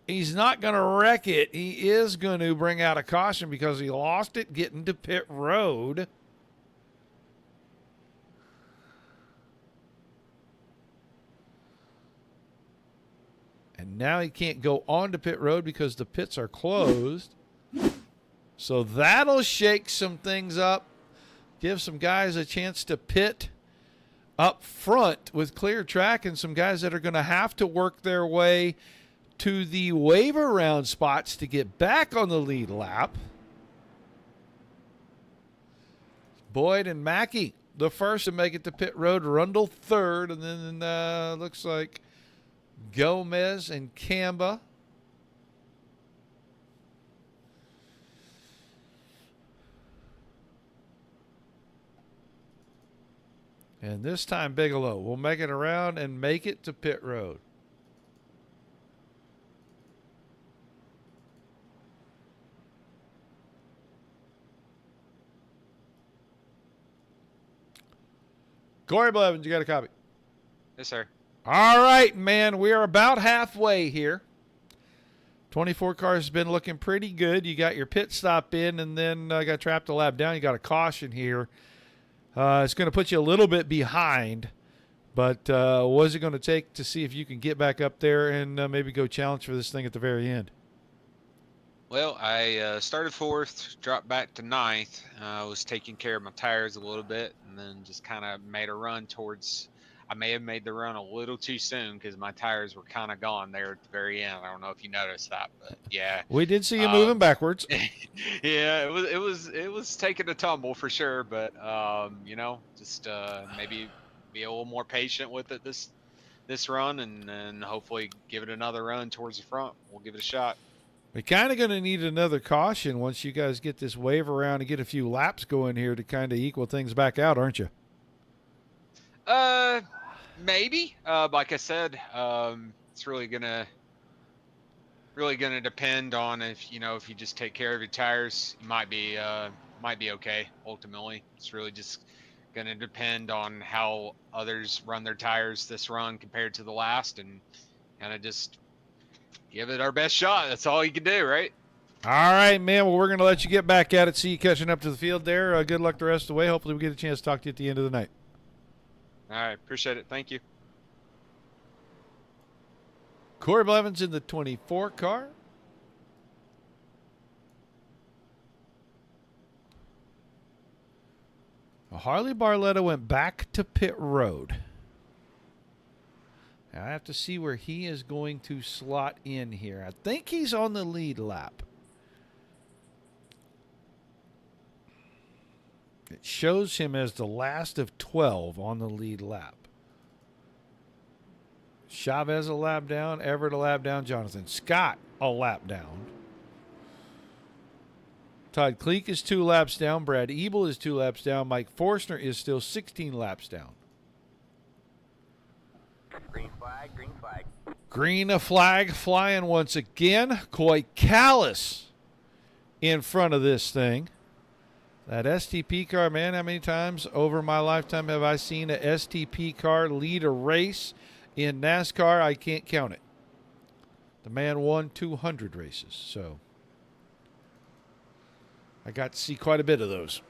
He's not going to wreck it. He is going to bring out a caution because he lost it getting to pit road. And now he can't go on to pit road because the pits are closed. So that'll shake some things up. Give some guys a chance to pit up front with clear track, and some guys that are going to have to work their way to the waiver round spots to get back on the lead lap. Boyd and Mackey, the first to make it to pit road. Rundle 3rd, and then looks like Gomez and Camba. And this time Bigelow will make it around and make it to pit road. Corey Blevins, you got a copy? Yes, sir. All right, man. We are about halfway here. 24 cars has been looking pretty good. You got your pit stop in, and then got trapped a lap down. You got a caution here. It's going to put you a little bit behind, but what is it going to take to see if you can get back up there and maybe go challenge for this thing at the very end? Well, I started 4th, dropped back to 9th. I was taking care of my tires a little bit, and then just kind of made a run towards. I may have made the run a little too soon because my tires were kind of gone there at the very end. I don't know if you noticed that, but yeah. We did see you moving backwards. Yeah, it was taking a tumble for sure, but just maybe be a little more patient with it this run, and hopefully give it another run towards the front. We'll give it a shot. We're kind of going to need another caution once you guys get this wave around and get a few laps going here to kind of equal things back out, aren't you? Maybe. Like I said, it's really gonna depend on if you just take care of your tires, you might be okay. Ultimately, it's really just gonna depend on how others run their tires this run compared to the last, and kind of just give it our best shot. That's all you can do, right? All right, man. Well, we're going to let you get back at it. See you catching up to the field there. Good luck the rest of the way. Hopefully we get a chance to talk to you at the end of the night. All right. Appreciate it. Thank you. Corey Blevins in the 24 car. Harley Barletta went back to pit road. Now I have to see where he is going to slot in here. I think he's on the lead lap. It shows him as the last of 12 on the lead lap. Chavez a lap down, Everett a lap down, Jonathan Scott a lap down. Todd Kleek is 2 laps down. Brad Ebel is 2 laps down. Mike Forstner is still 16 laps down. Green flag, green flag. Green flag flying once again. Coy Callis in front of this thing. That STP car, man, how many times over my lifetime have I seen a STP car lead a race in NASCAR? I can't count it. The man won 200 races, so I got to see quite a bit of those.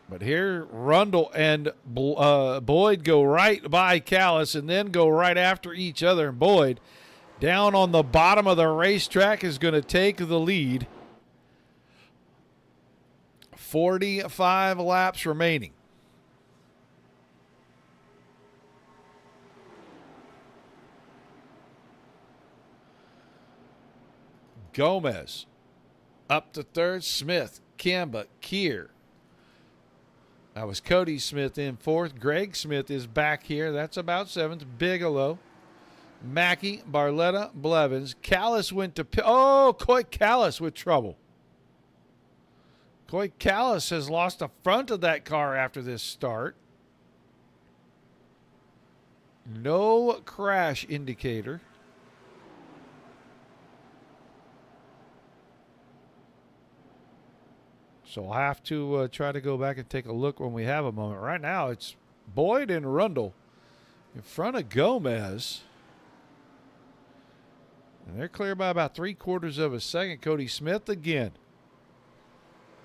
But here, Rundle and Boyd go right by Callis and then go right after each other. And Boyd, down on the bottom of the racetrack, is going to take the lead. 45 laps remaining. Gomez up to third. Smith, Kemba, Keir. That was Cody Smith in fourth. Greg Smith is back here. That's about seventh. Bigelow, Mackey, Barletta, Blevins. Callis went to Coy Callis with trouble. Coy Callis has lost the front of that car after this start. No crash indicator. So I'll have to try to go back and take a look when we have a moment. Right now, it's Boyd and Rundle in front of Gomez. And they're clear by about 3/4 of a second. Cody Smith again,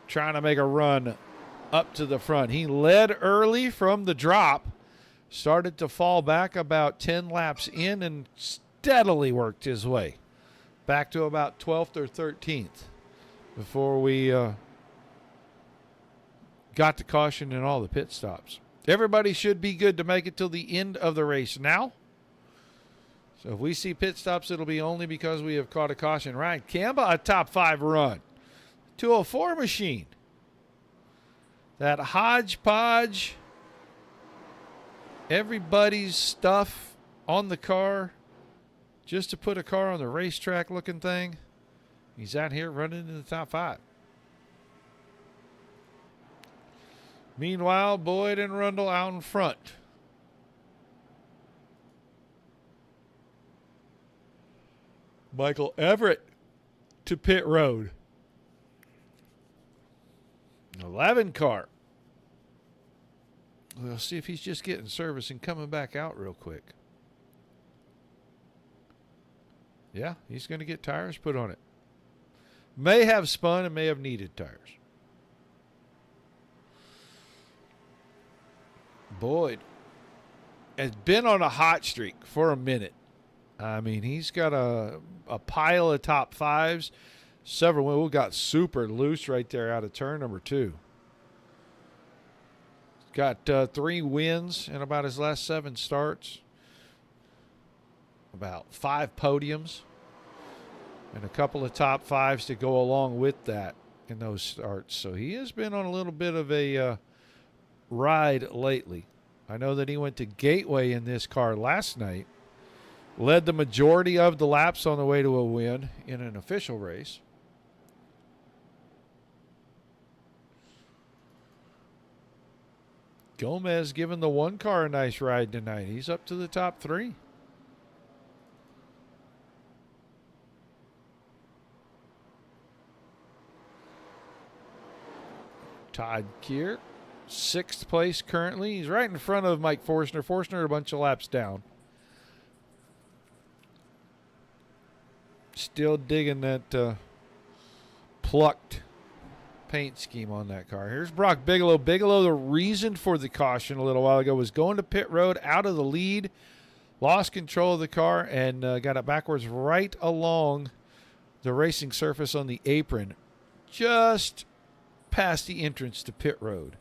trying to make a run up to the front. He led early from the drop, started to fall back about 10 laps in, and steadily worked his way back to about 12th or 13th before we got the caution and all the pit stops. Everybody should be good to make it till the end of the race now. So if we see pit stops, it'll be only because we have caught a caution. Ryan Kamba, a top 5 run. 204 machine. That hodgepodge, everybody's stuff on the car just to put a car on the racetrack looking thing. He's out here running in the top 5. Meanwhile, Boyd and Rundle out in front. Michael Everett to pit road. 11 car. We'll see if he's just getting service and coming back out real quick. Yeah, he's going to get tires put on it. May have spun and may have needed tires. Boyd has been on a hot streak for a minute. I mean, he's got a pile of top 5s. Several. We got super loose right there out of turn number 2. Got 3 wins in about his last 7 starts. About 5 podiums. And a couple of top 5s to go along with that in those starts. So he has been on a little bit of a ride lately. I know that he went to Gateway in this car last night. Led the majority of the laps on the way to a win in an official race. Gomez giving the 1 car a nice ride tonight. He's up to the top 3. Todd Keir, 6th place currently. He's right in front of Mike Forstner. Forstner a bunch of laps down. Still digging that plucked paint scheme on that car. Here's Brock Bigelow. Bigelow, the reason for the caution a little while ago was going to pit road out of the lead lost control of the car and got it backwards right along the racing surface on the apron, just past the entrance to pit road.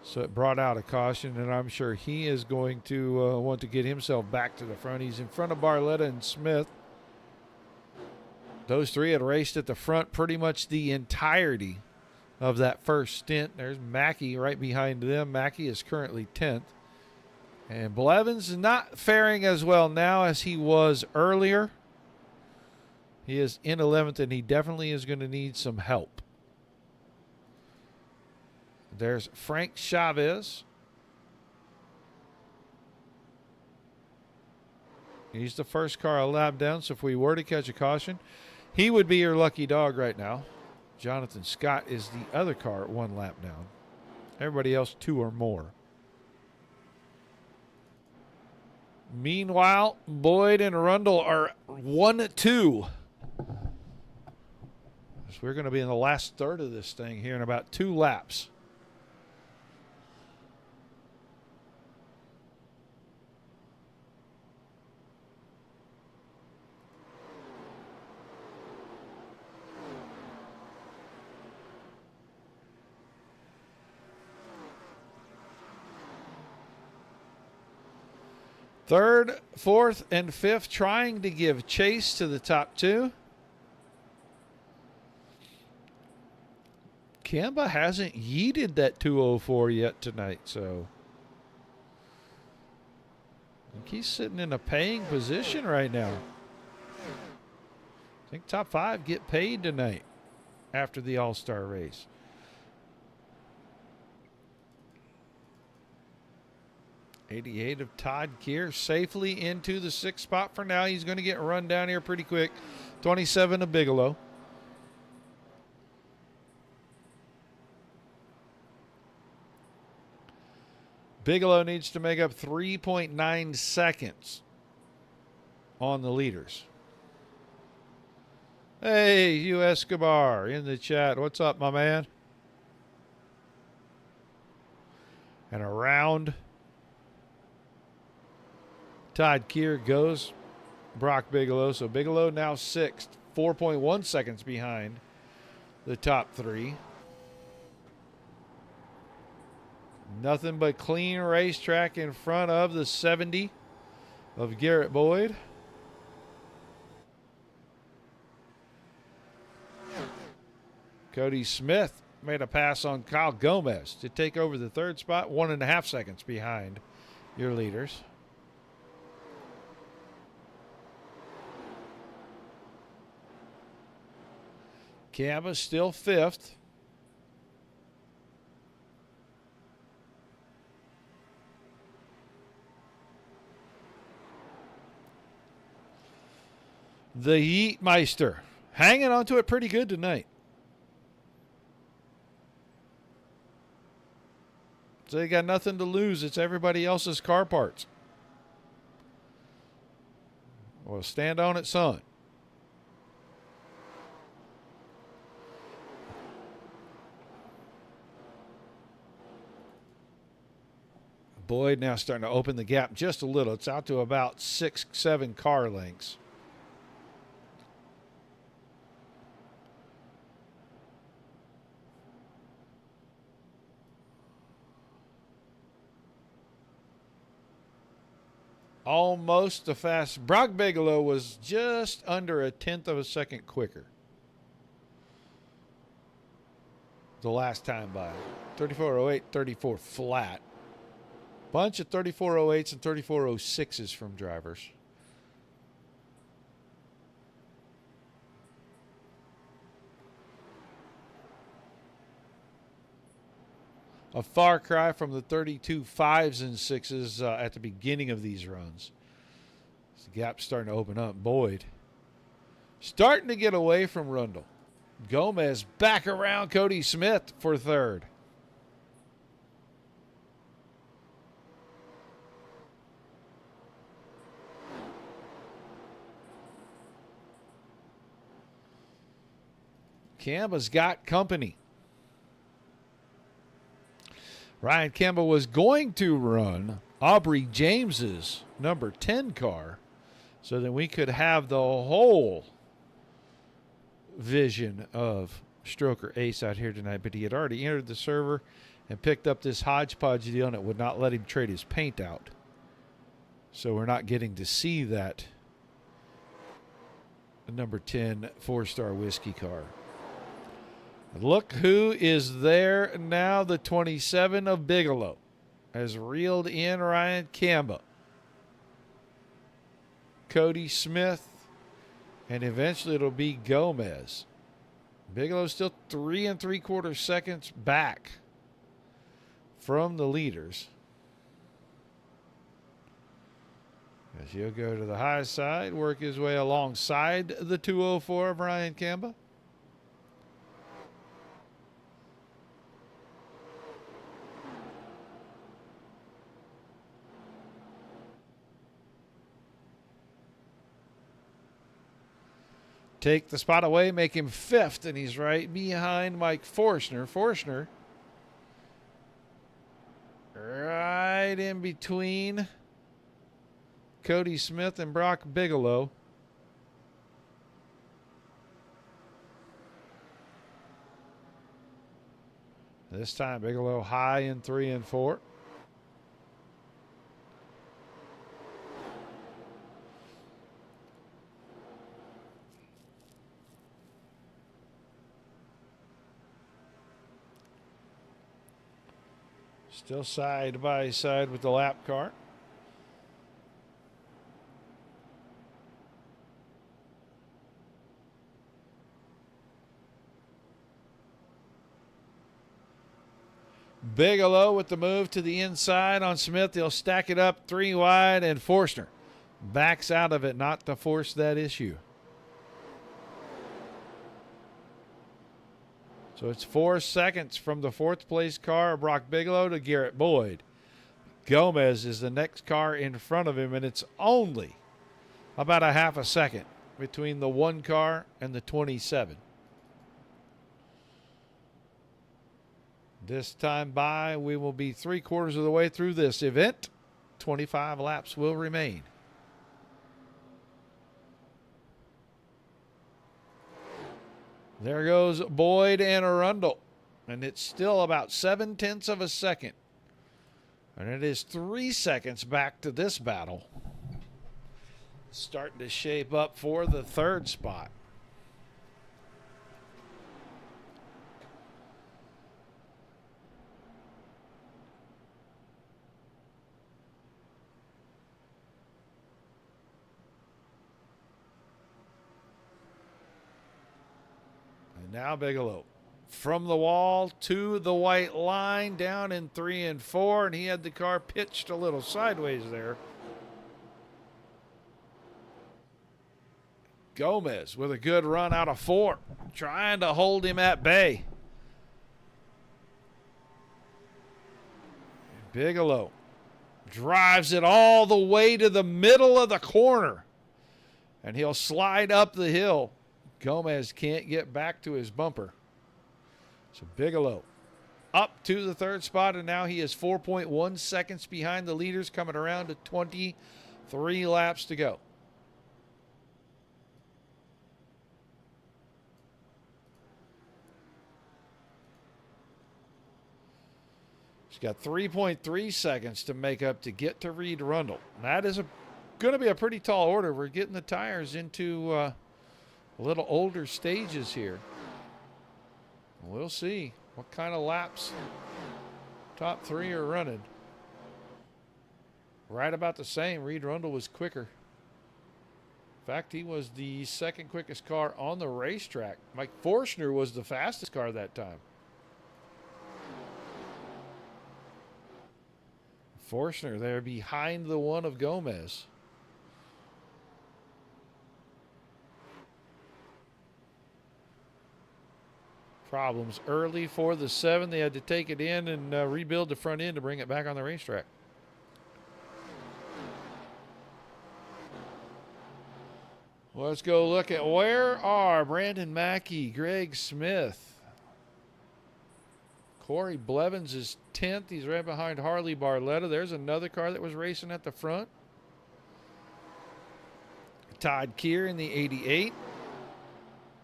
So it brought out a caution, and I'm sure he is going to want to get himself back to the front. He's in front of Barletta and Smith. Those three had raced at the front pretty much the entirety of that first stint. There's Mackey right behind them. Mackey is currently 10th. And Blevins is not faring as well now as he was earlier. He is in 11th, and he definitely is going to need some help. There's Frank Chavez. He's the first car a lap down, so if we were to catch a caution, he would be your lucky dog right now. Jonathan Scott is the other car at 1 lap down. Everybody else 2 or more. Meanwhile, Boyd and Rundle are 1-2. So we're going to be in the last third of this thing here in about 2 laps. Third, fourth, and fifth trying to give chase to the top 2. Kemba hasn't yeeted that 204 yet tonight, so I think he's sitting in a paying position right now. I think top 5 get paid tonight after the All-Star race. '88 of Todd Keir safely into the 6th spot for now. He's going to get run down here pretty quick. 27 of Bigelow. Bigelow needs to make up 3.9 seconds on the leaders. Hey, Hugh Escobar in the chat. What's up, my man? And around Todd Keir goes Brock Bigelow. So Bigelow now 6th, 4.1 seconds behind the top 3. Nothing but clean racetrack in front of the 70 of Garrett Boyd. Cody Smith made a pass on Kyle Gomez to take over the 3rd spot, 1.5 seconds behind your leaders. Kamba still 5th. The Yeetmeister hanging on to it pretty good tonight. So they got nothing to lose. It's everybody else's car parts. Well, stand on it, son. Boyd now starting to open the gap just a little. It's out to about 6-7 car lengths. Almost a fast. Brock Bigelow was just under 1/10 of a second quicker the last time by. 34.08, 34 flat. Bunch of 34.08s and 34.06s from drivers. A far cry from the 32 5s and 6s at the beginning of these runs. The gap's starting to open up. Boyd starting to get away from Rundle. Gomez back around Cody Smith for 3rd. Camba's got company. Ryan Campbell was going to run Aubrey James's number 10 car, so that we could have the whole vision of Stroker Ace out here tonight. But he had already entered the server and picked up this hodgepodge deal, and it would not let him trade his paint out. So we're not getting to see that number 10 four-star whiskey car. Look who is there now. The 27 of Bigelow has reeled in Ryan Kamba, Cody Smith, and eventually it'll be Gomez. Bigelow's still 3 3/4 seconds back from the leaders. As he'll go to the high side, work his way alongside the 204 of Ryan Kamba. Take the spot away, make him 5th, and he's right behind Mike Forstner. Forstner right in between Cody Smith and Brock Bigelow. This time Bigelow high in 3 and 4. Still side by side with the lap car. Bigelow with the move to the inside on Smith. He'll stack it up 3 wide, and Forstner backs out of it, not to force that issue. So it's 4 seconds from the 4th place car, Brock Bigelow, to Garrett Boyd. Gomez is the next car in front of him, and it's only about a half a second between the 1 car and the 27. This time by, we will be 3/4 of the way through this event. 25 laps will remain. There goes Boyd and Arundel. And it's still about 7/10 of a second. And it is 3 seconds back to this battle. Starting to shape up for the 3rd spot. Now Bigelow from the wall to the white line, down in 3 and 4, and he had the car pitched a little sideways there. Gomez with a good run out of 4, trying to hold him at bay. Bigelow drives it all the way to the middle of the corner, and he'll slide up the hill. Gomez can't get back to his bumper. So Bigelow up to the 3rd spot, and now he is 4.1 seconds behind the leaders, coming around to 23 laps to go. He's got 3.3 seconds to make up to get to Reed Rundle. That is going to be a pretty tall order. We're getting the tires into a little older stages here. We'll see what kind of laps top 3 are running. Right about the same. Reed Rundle was quicker. In fact, he was the 2nd quickest car on the racetrack. Mike Forstner was the fastest car that time. Forstner there behind the 1 of Gomez. Problems early for the 7. They had to take it in and rebuild the front end to bring it back on the racetrack. Let's go look at where are Brandon Mackey, Greg Smith, Corey Blevins is 10th. He's right behind Harley Barletta. There's another car that was racing at the front. Todd Keir in the 88,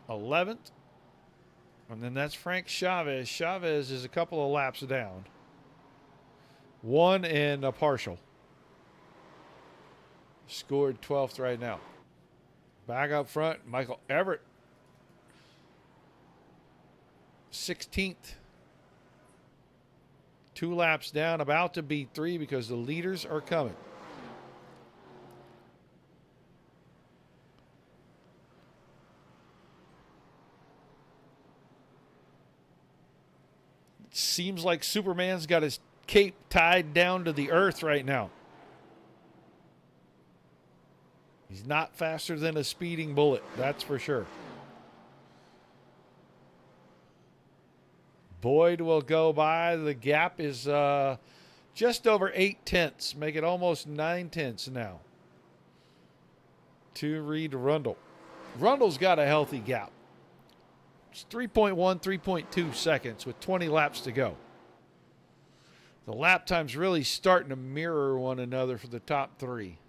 11th. And then that's Frank Chavez. Chavez is a couple of laps down. 1 and a partial. Scored 12th right now. Back up front, Michael Everett, 16th. 2 laps down, about to beat 3 because the leaders are coming. It seems like Superman's got his cape tied down to the earth right now. He's not faster than a speeding bullet, that's for sure. Boyd will go by. The gap is just over 8/10, make it almost 9/10 now to Reed Rundle. Rundle's got a healthy gap. It's 3.1, 3.2 seconds with 20 laps to go. The lap time's really starting to mirror one another for the top 3.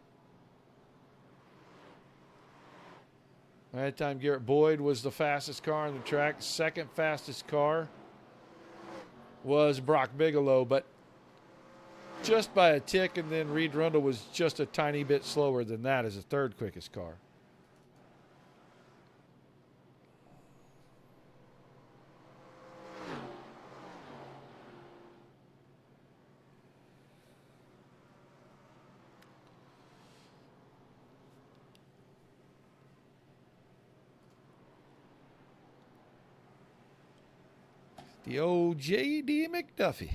That time, Garrett Boyd was the fastest car on the track. Second fastest car was Brock Bigelow, but just by a tick, and then Reed Rundle was just a tiny bit slower than that as the third quickest car. The old J.D. McDuffie.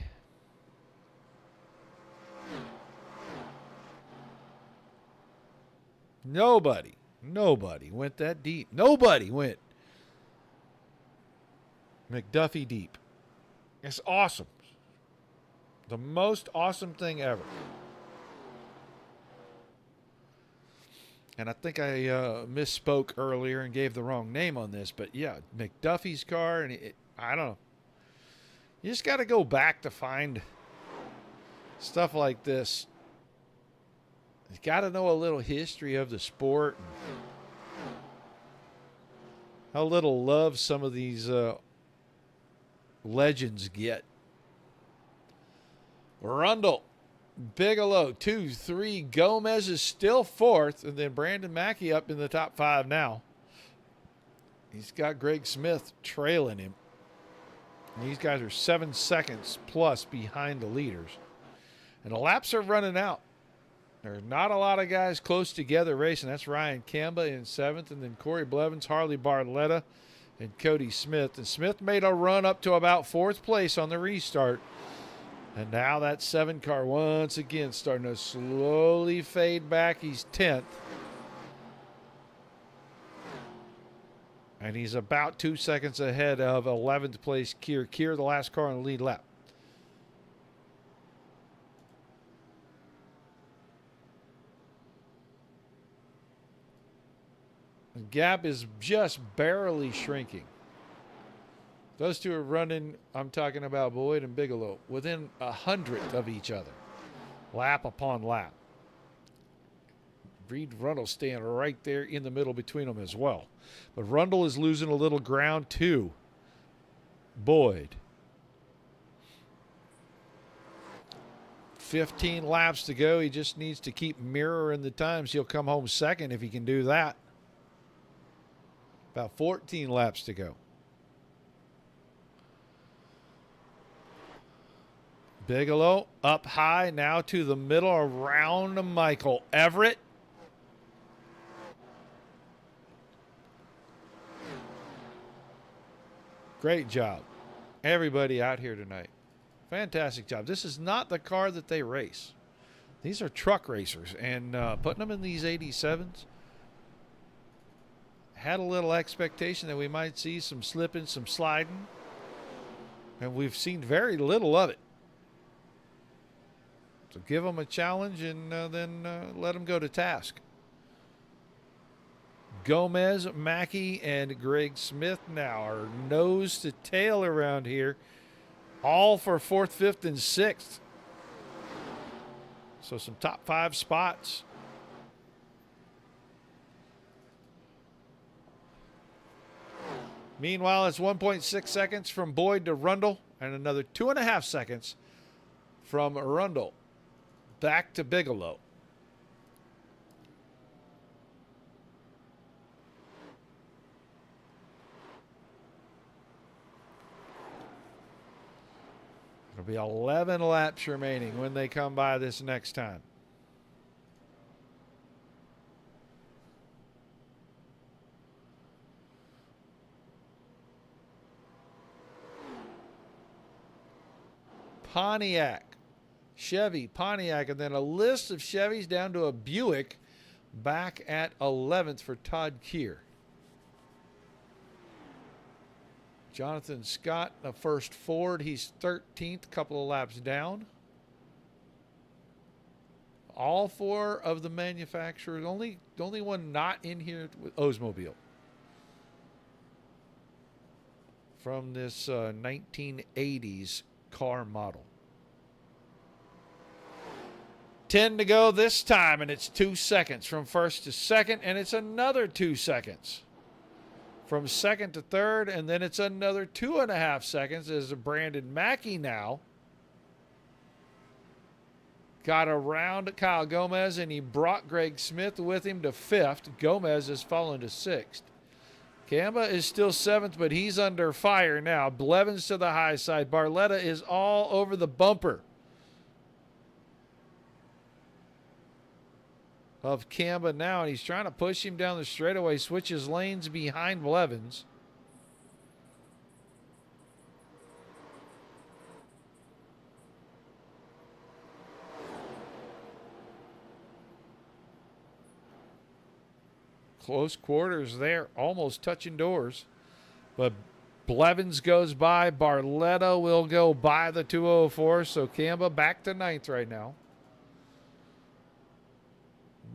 Nobody went that deep. Nobody went McDuffie deep. It's awesome. The most awesome thing ever. And I think I misspoke earlier and gave the wrong name on this, but yeah, McDuffie's car, and I don't know. You just got to go back to find stuff like this. You got to know a little history of the sport and how little love some of these legends get. Rundle, Bigelow, 2, 3. Gomez is still 4th, and then Brandon Mackey up in the top 5 now. He's got Greg Smith trailing him. And these guys are 7 seconds plus behind the leaders. And the laps are running out. There's not a lot of guys close together racing. That's Ryan Kamba in 7th, and then Corey Blevins, Harley Barletta, and Cody Smith. And Smith made a run up to about 4th place on the restart. And now that 7 car once again starting to slowly fade back. He's 10th. And he's about 2 seconds ahead of 11th place Keir. Keir, the last car on the lead lap. The gap is just barely shrinking. Those two are running, I'm talking about Boyd and Bigelow, within 100th of each other, lap upon lap. Reed Rundle staying right there in the middle between them as well. But Rundle is losing a little ground to Boyd. 15 laps to go. He just needs to keep mirroring the times. He'll come home second if he can do that. About 14 laps to go. Bigelow up high now to the middle around Michael Everett. Great job. Everybody out here tonight. Fantastic job. This is not the car that they race. These are truck racers, and putting them in these 87s, had a little expectation that we might see some slipping, some sliding, and we've seen very little of it. So give them a challenge and then let them go to task. Gomez, Mackey, and Greg Smith now are nose to tail around here all for 4th, 5th, and 6th. So some top 5 spots. Meanwhile, it's 1.6 seconds from Boyd to Rundle and another 2.5 seconds from Rundle back to Bigelow. It'll be 11 laps remaining when they come by this next time. Pontiac, Chevy, Pontiac, and then a list of Chevys down to a Buick back at 11th for Todd Keir. Jonathan Scott, the first Ford. He's 13th, couple of laps down. All 4 of the manufacturers. The only one not in here with Oldsmobile. From this 1980s car model. 10 to go this time, and it's 2 seconds from 1st to 2nd, and it's another 2 seconds from 2nd to 3rd, and then it's another 2.5 seconds as Brandon Mackey now got around Kyle Gomez, and he brought Greg Smith with him to 5th. Gomez has fallen to 6th. Camba is still 7th, but he's under fire now. Blevins to the high side. Barletta is all over the bumper of Camba now, and he's trying to push him down the straightaway, switches lanes behind Blevins. Close quarters there, almost touching doors. But Blevins goes by. Barletta will go by the 204. So Camba back to 9th right now.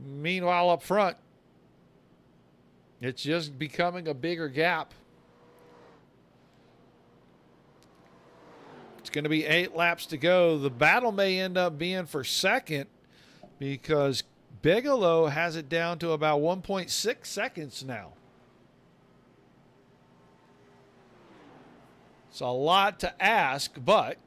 Meanwhile, up front, it's just becoming a bigger gap. It's going to be 8 laps to go. The battle may end up being for 2nd because Bigelow has it down to about 1.6 seconds now. It's a lot to ask, but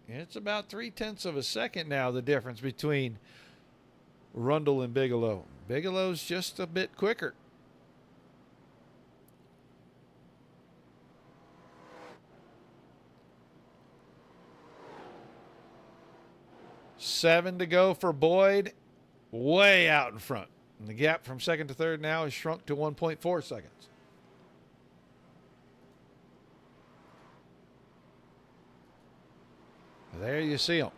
it's about 0.3 of a second now, the difference between Rundle and Bigelow. Bigelow's just a bit quicker. Seven to go for Boyd, way out in front. And the gap from 2nd to 3rd now is shrunk to 1.4 seconds. There you see them.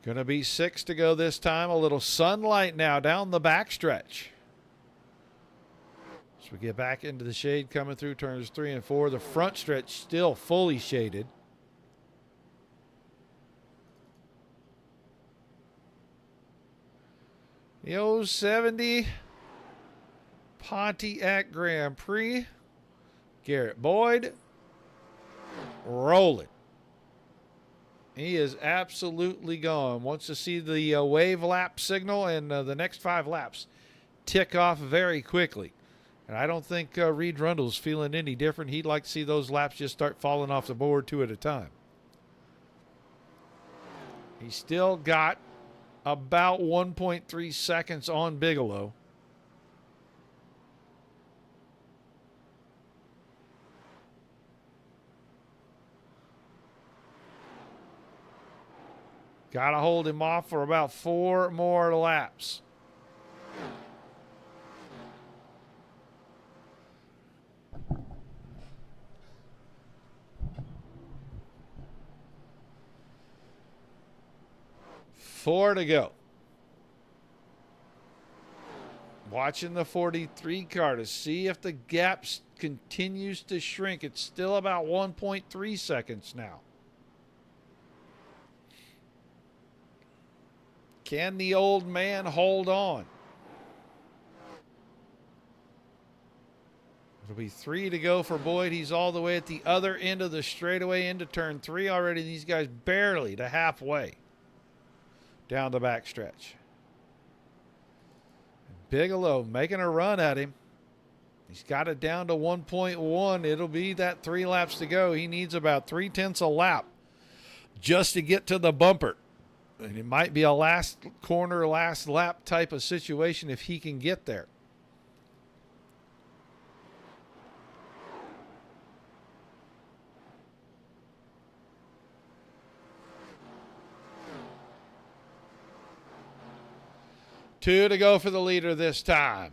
Going to be 6 to go this time. A little sunlight now down the backstretch. As we get back into the shade coming through turns 3 and 4. The front stretch still fully shaded. The 070 Pontiac Grand Prix. Garrett Boyd rolling. He is absolutely gone. Wants to see the wave lap signal and the next 5 laps tick off very quickly. And I don't think Reed Rundle's feeling any different. He'd like to see those laps just start falling off the board 2 at a time. He's still got about 1.3 seconds on Bigelow. Got to hold him off for about 4 more laps. Four to go. Watching the 43 car to see if the gap continues to shrink. It's still about 1.3 seconds now. Can the old man hold on? It'll be 3 to go for Boyd. He's all the way at the other end of the straightaway into turn 3 already. These guys barely to halfway down the backstretch. Bigelow making a run at him. He's got it down to 1.1. It'll be that 3 laps to go. He needs about 3/10 a lap just to get to the bumper. And it might be a last corner, last lap type of situation if he can get there. Two to go for the leader this time.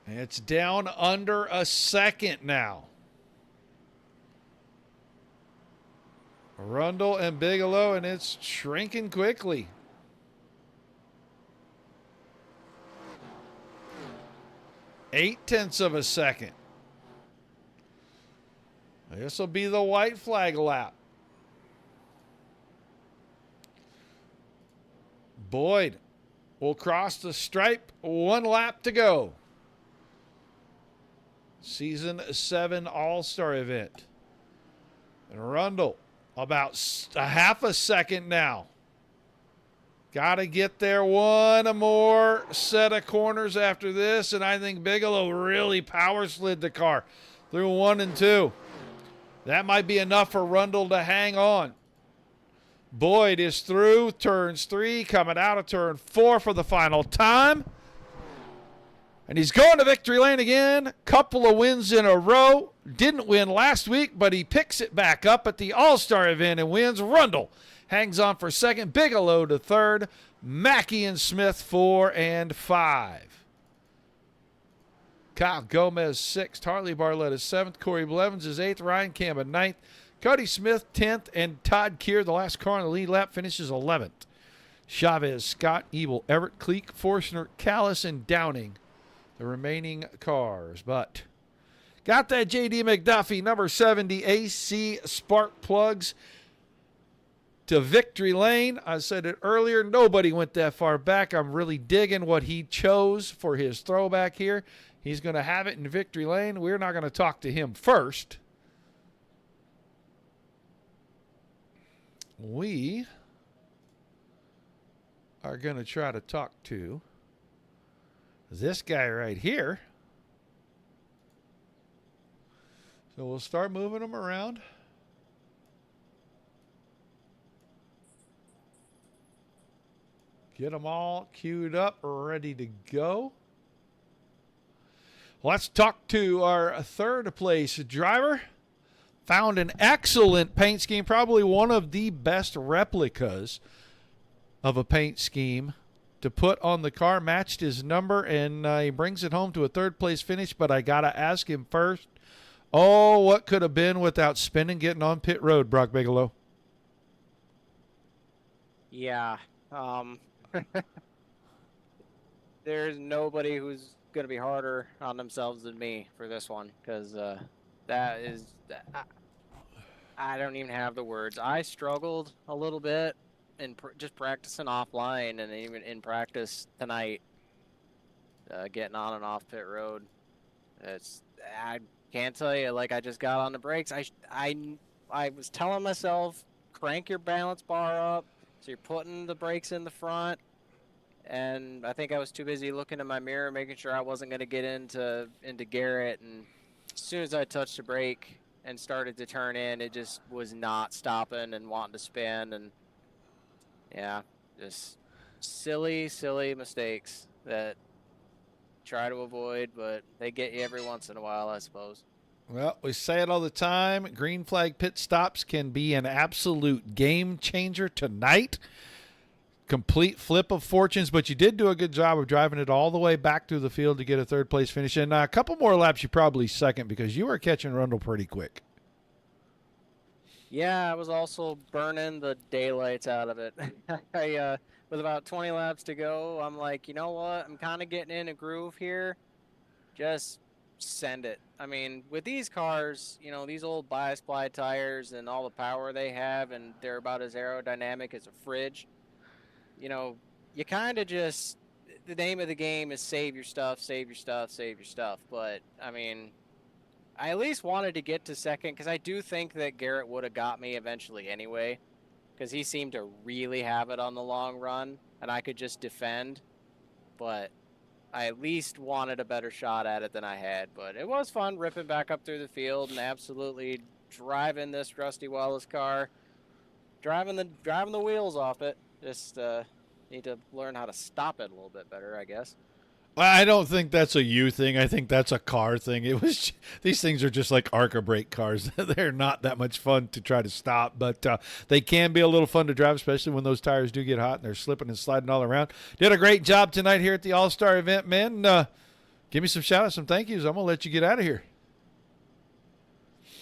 It's down under a second now. Rundle and Bigelow, and it's shrinking quickly. Eight-tenths of a second. This will be the white flag lap. Boyd will cross the stripe. 1 lap to go. Season 7 All-Star event. And Rundle about a half a second now. Got to get there one more set of corners after this, and I think Bigelow really power slid the car through 1 and 2. That might be enough for Rundle to hang on. Boyd is through turns 3, coming out of turn 4 for the final time. And he's going to victory lane again. Couple of wins in a row. Didn't win last week, but he picks it back up at the All-Star event and wins. Rundle hangs on for second. Bigelow to third. Mackey and Smith 4 and 5. Kyle Gomez 6th. Harley Barlett is 7th. Corey Blevins is 8th. Ryan Campbell 9th. Cody Smith 10th. And Todd Keir, the last car on the lead lap, finishes 11th. Chavez, Scott, Ebel, Everett, Cleek, Forstner, Callis, and Downing, the remaining cars. But got that J.D. McDuffie number 70 AC spark plugs to victory lane. I said it earlier, nobody went that far back. I'm really digging what he chose for his throwback here. He's going to have it in victory lane. We're not going to talk to him first. We are going to try to talk to this guy right here. So we'll start moving them around. Get them all queued up, ready to go. Let's talk to our third place driver. Found an excellent paint scheme, probably one of the best replicas of a paint scheme to put on the car. Matched his number, and he brings it home to a third place finish, but I got to ask him first. Oh, what could have been without spinning getting on pit road, Brock Bigelow? Yeah. There's nobody who's going to be harder on themselves than me for this one, because that is, I don't even have the words. I struggled a little bit in just practicing offline, and even in practice tonight, getting on and off pit road. I can't tell you, like, I just got on the brakes. I was telling myself, crank your balance bar up, so you're putting the brakes in the front. And I think I was too busy looking in my mirror, making sure I wasn't going to get into Garrett. And as soon as I touched the brake and started to turn in, it just was not stopping and wanting to spin. And yeah, just silly mistakes that try to avoid, but they get you every once in a while, I suppose. Well, we say it all the time. Green flag pit stops can be an absolute game changer tonight. Complete flip of fortunes, but you did do a good job of driving it all the way back through the field to get a third place finish. And a couple more laps, you probably second, because you were catching Rundle pretty quick. Yeah, I was also burning the daylights out of it. I with about 20 laps to go, I'm like, you know what? I'm kind of getting in a groove here. Just send it. I mean, with these cars, you know, these old bi-sply tires and all the power they have, and they're about as aerodynamic as a fridge, you know, you kind of just, the name of the game is save your stuff, save your stuff, save your stuff. But, I mean, I at least wanted to get to second because I do think that Garrett would have got me eventually anyway, because he seemed to really have it on the long run, and I could just defend. But I at least wanted a better shot at it than I had. But it was fun ripping back up through the field and absolutely driving this Rusty Wallace car, driving the wheels off it. Just need to learn how to stop it a little bit better, I guess. I don't think that's a you thing. I think that's a car thing. These things are just like ARCA brake cars. They're not that much fun to try to stop, but they can be a little fun to drive, especially when those tires do get hot and they're slipping and sliding all around. Did a great job tonight here at the All-Star event, man. Give me some shout-outs, some thank yous. I'm going to let you get out of here.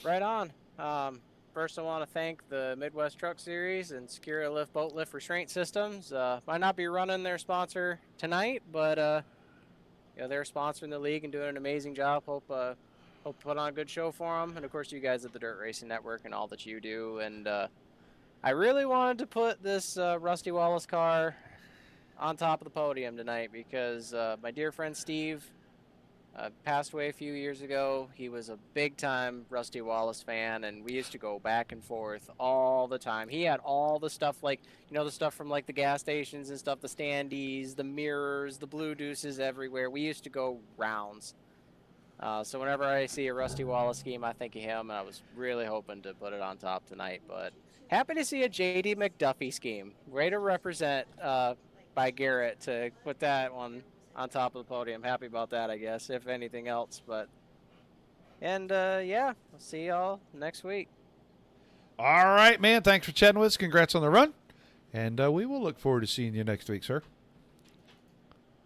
Right on. First, I want to thank the Midwest Truck Series and SecureALift Boat Lift Restraint Systems. Might not be running their sponsor tonight, but you know, they're sponsoring the league and doing an amazing job. Hope put on a good show for them. And, of course, you guys at the Dirt Racing Network and all that you do. And I really wanted to put this Rusty Wallace car on top of the podium tonight because my dear friend Steve passed away a few years ago. He was a big-time Rusty Wallace fan, and we used to go back and forth all the time. He had all the stuff, like, you know, the stuff from, like, the gas stations and stuff, the standees, the mirrors, the blue deuces everywhere. We used to go rounds. So whenever I see a Rusty Wallace scheme, I think of him, and I was really hoping to put it on top tonight. But happy to see a J.D. McDuffie scheme. Way to represent by Garrett to put that one on top of the podium. Happy about that, I guess, if anything else. But yeah, we'll see y'all next week. All right, man. Thanks for chatting with us. Congrats on the run. And we will look forward to seeing you next week, sir.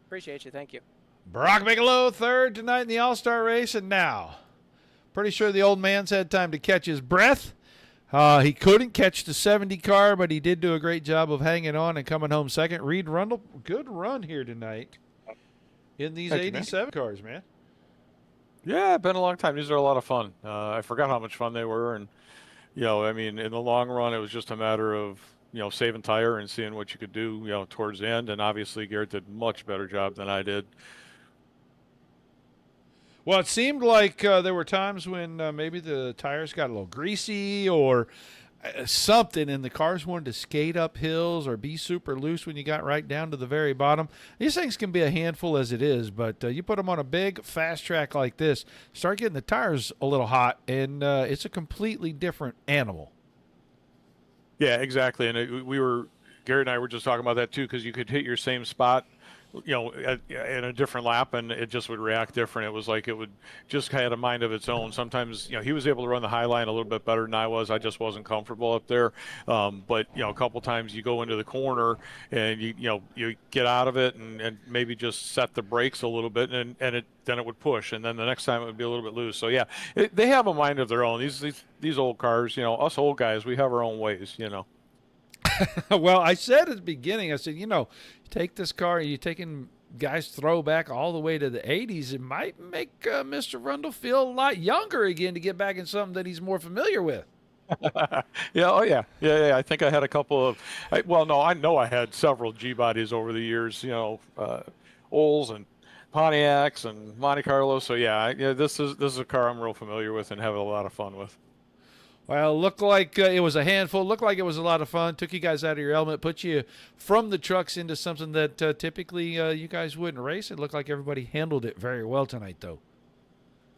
Appreciate you. Thank you. Brock Bigelow, third tonight in the All-Star race. And now, pretty sure the old man's had time to catch his breath. He couldn't catch the 70 car, but he did do a great job of hanging on and coming home second. Reed Rundle, good run here tonight in these 87 cars, man. Yeah, been a long time. These are a lot of fun. I forgot how much fun they were. And, you know, I mean, in the long run, it was just a matter of, you know, saving tire and seeing what you could do, you know, towards the end. And obviously, Garrett did a much better job than I did. Well, it seemed like there were times when maybe the tires got a little greasy or something, and the cars wanted to skate up hills or be super loose when you got right down to the very bottom. These things can be a handful as it is, but you put them on a big, fast track like this, start getting the tires a little hot, and it's a completely different animal. Yeah, exactly. And Garrett and I were just talking about that, too, because you could hit your same spot, you know, in a different lap, and it just would react different. It was like it would just had a mind of its own. Sometimes, you know, he was able to run the high line a little bit better than I was. I just wasn't comfortable up there. But, you know, a couple times you go into the corner and, you get out of it and maybe just set the brakes a little bit, and then it would push. And then the next time it would be a little bit loose. So, yeah, they have a mind of their own. These old cars, you know, us old guys, we have our own ways, you know. Well, I said at the beginning, I said, you know, you take this car, you're taking guys throwback all the way to the 80s, it might make Mr. Rundle feel a lot younger again to get back in something that he's more familiar with. Yeah. I think I had a couple of, I know I had several G-bodies over the years, you know, Olds and Pontiacs and Monte Carlo. So, yeah, this is a car I'm real familiar with and have a lot of fun with. Well, looked like it was a handful. Looked like it was a lot of fun. Took you guys out of your element, put you from the trucks into something that typically you guys wouldn't race. It looked like everybody handled it very well tonight, though.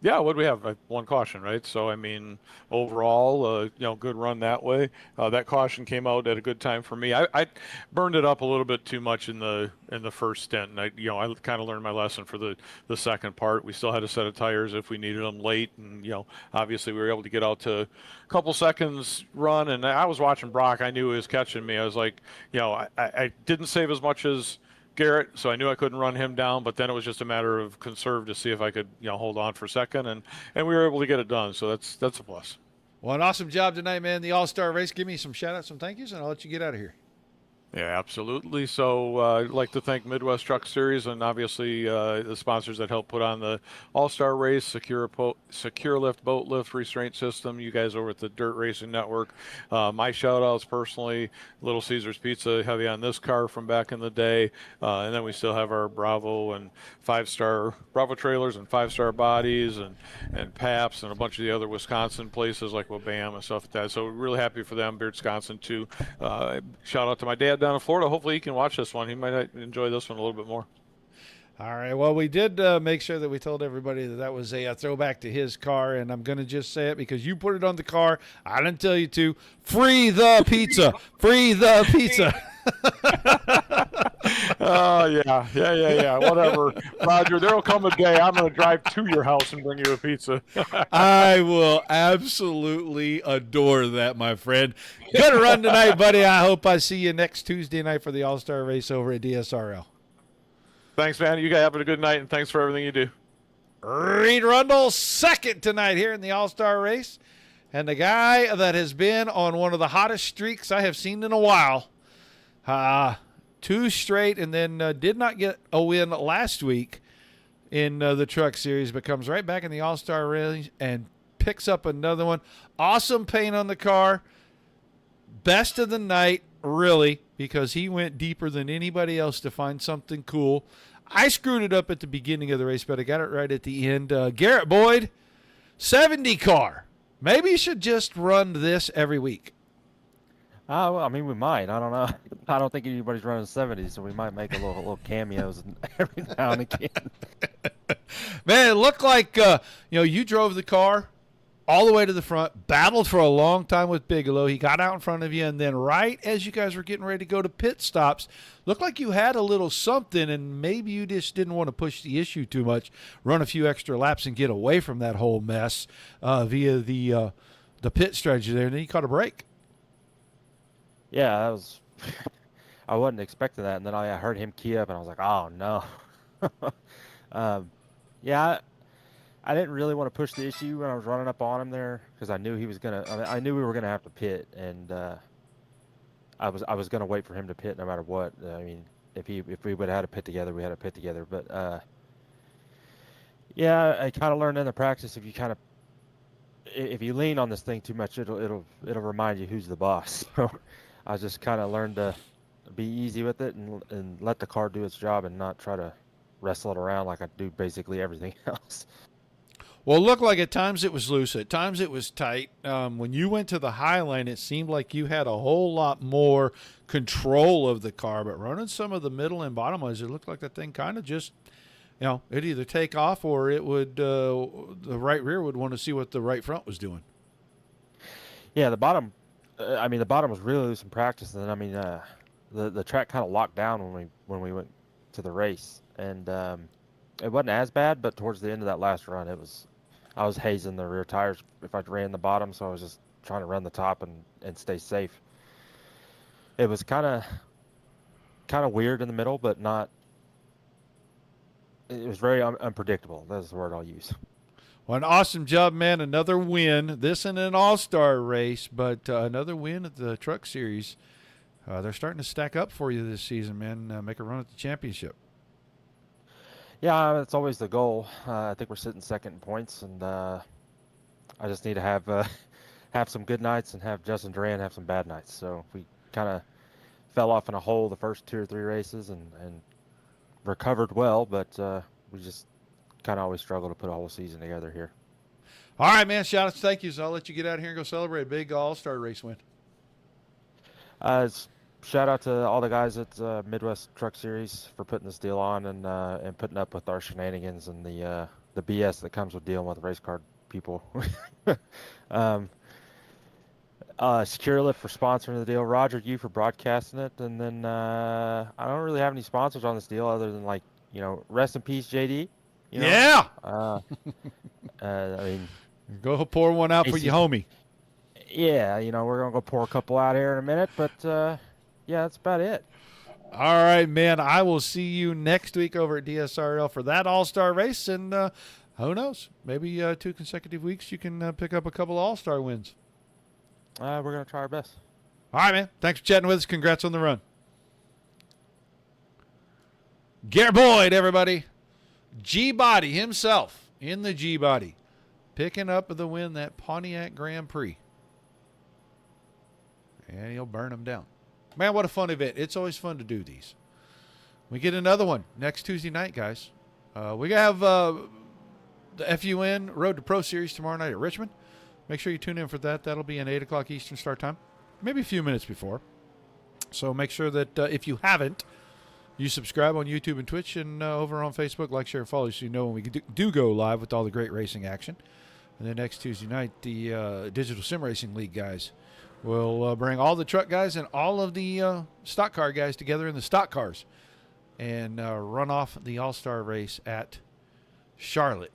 Yeah, what do we have? One caution, right? So, I mean, overall, good run that way. That caution came out at a good time for me. I burned it up a little bit too much in the first stint, and I kind of learned my lesson for the second part. We still had a set of tires if we needed them late, and obviously we were able to get out to a couple seconds run. And I was watching Brock. I knew he was catching me. I was like, I didn't save as much as Garrett, so I knew I couldn't run him down, but then it was just a matter of conserve to see if I could hold on for a second, and we were able to get it done, so that's a plus. Well, an awesome job tonight, man. The All-Star race. Give me some shout-outs, some thank yous, and I'll let you get out of here. Yeah, absolutely. So I'd like to thank Midwest Truck Series and obviously the sponsors that helped put on the All-Star Race, SecureALift Boat Lift Restraint System, you guys over at the Dirt Racing Network. My shout-outs personally, Little Caesars Pizza, heavy on this car from back in the day. And then we still have our Bravo and 5-star Bravo trailers and 5-star bodies and Paps and a bunch of the other Wisconsin places like Wabam and stuff like that. So we're really happy for them, Beard Wisconsin too. Shout out to my dad down in Florida. Hopefully he can watch this one. He might enjoy this one a little bit more. All right. Well, we did make sure that we told everybody that was a throwback to his car, and I'm going to just say it because you put it on the car. I didn't tell you to. Free the pizza. Free the pizza. Oh, yeah. Whatever. Roger, there'll come a day I'm going to drive to your house and bring you a pizza. I will absolutely adore that, my friend. Good run tonight, buddy. I hope I see you next Tuesday night for the All-Star Race over at DSRL. Thanks, man. You guys have a good night, and thanks for everything you do. Reed Rundle, second tonight here in the All-Star Race. And the guy that has been on one of the hottest streaks I have seen in a while. 2 straight, and then did not get a win last week in the Truck Series, but comes right back in the All-Star Race and picks up another one. Awesome paint on the car. Best of the night, really, because he went deeper than anybody else to find something cool. I screwed it up at the beginning of the race, but I got it right at the end. Garrett Boyd, 70 car. Maybe you should just run this every week. Well, I mean, we might. I don't know. I don't think anybody's running 70s, so we might make a little cameos every now and again. Man, it looked like you drove the car all the way to the front, battled for a long time with Bigelow. He got out in front of you, and then right as you guys were getting ready to go to pit stops, looked like you had a little something, and maybe you just didn't want to push the issue too much, run a few extra laps and get away from that whole mess via the pit strategy there, and then you caught a break. Yeah, that was. I wasn't expecting that, and then I heard him key up, and I was like, "Oh no." Yeah, I didn't really want to push the issue when I was running up on him there because I knew he was gonna. I knew we were gonna have to pit, and I was gonna wait for him to pit no matter what. I mean, if we would have had to pit together, we had to pit together. But yeah, I kind of learned in the practice if you lean on this thing too much, it'll remind you who's the boss. So I just kind of learned to be easy with it and let the car do its job and not try to wrestle it around like I do basically everything else. Well, it looked like at times it was loose. At times it was tight. When you went to the high line, it seemed like you had a whole lot more control of the car. But running some of the middle and bottom lines, it looked like that thing kind of just, it'd either take off or it would the right rear would want to see what the right front was doing. Yeah, the bottom was really loose in practice. And then, the track kind of locked down when we went to the race. And it wasn't as bad, but towards the end of that last run, I was hazing the rear tires if I ran the bottom, so I was just trying to run the top and stay safe. It was kind of weird in the middle, but not. It was very unpredictable. That's the word I'll use. Well, an awesome job, man. Another win. This in an all-star race, but another win at the Truck Series. They're starting to stack up for you this season, man. Make a run at the championship. Yeah, that's always the goal. I think we're sitting second in points, and I just need to have some good nights and have Justin Duran have some bad nights. So we kind of fell off in a hole the first 2 or 3 races and recovered well, but we just kind of always struggle to put a whole season together here. All right, man. Shout-outs, thank you. So I'll let you get out of here and go celebrate a big all-star race win. Shout out to all the guys at Midwest Truck Series for putting this deal on and putting up with our shenanigans and the BS that comes with dealing with race car people. SecureALift for sponsoring the deal. Roger, you for broadcasting it, and then I don't really have any sponsors on this deal other than rest in peace, JD. Yeah. I mean, go pour one out for your homie. Yeah, we're gonna go pour a couple out here in a minute, but. Yeah, that's about it. All right, man. I will see you next week over at DSRL for that all-star race. And who knows? Maybe 2 consecutive weeks you can pick up a couple of all-star wins. We're going to try our best. All right, man. Thanks for chatting with us. Congrats on the run. Garrett Boyd, everybody. G-Body himself in the G-Body. Picking up the win, that Pontiac Grand Prix. And he'll burn them down. Man, what a fun event. It's always fun to do these. We get another one next Tuesday night, guys. We have the FUN Road to Pro Series tomorrow night at Richmond. Make sure you tune in for that. That'll be an 8 o'clock Eastern start time. Maybe a few minutes before. So make sure that if you haven't, you subscribe on YouTube and Twitch and over on Facebook. Like, share, and follow so you know when we do go live with all the great racing action. And then next Tuesday night, the Digital Sim Racing League guys will bring all the truck guys and all of the stock car guys together in the stock cars and run off the All-Star race at Charlotte.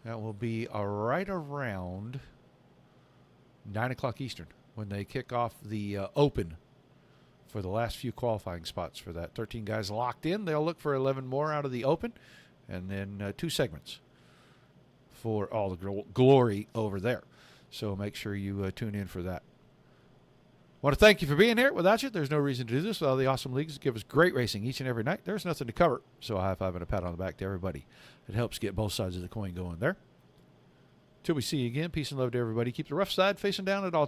That will be right around 9 o'clock Eastern when they kick off the Open for the last few qualifying spots for that. 13 guys locked in. They'll look for 11 more out of the Open, and then 2 segments for all the glory over there. So make sure you tune in for that. Want to thank you for being here. Without you, there's no reason to do this. All the awesome leagues give us great racing each and every night. There's nothing to cover. So a high five and a pat on the back to everybody. It helps get both sides of the coin going there. Till we see you again, peace and love to everybody. Keep the rough side facing down at all times.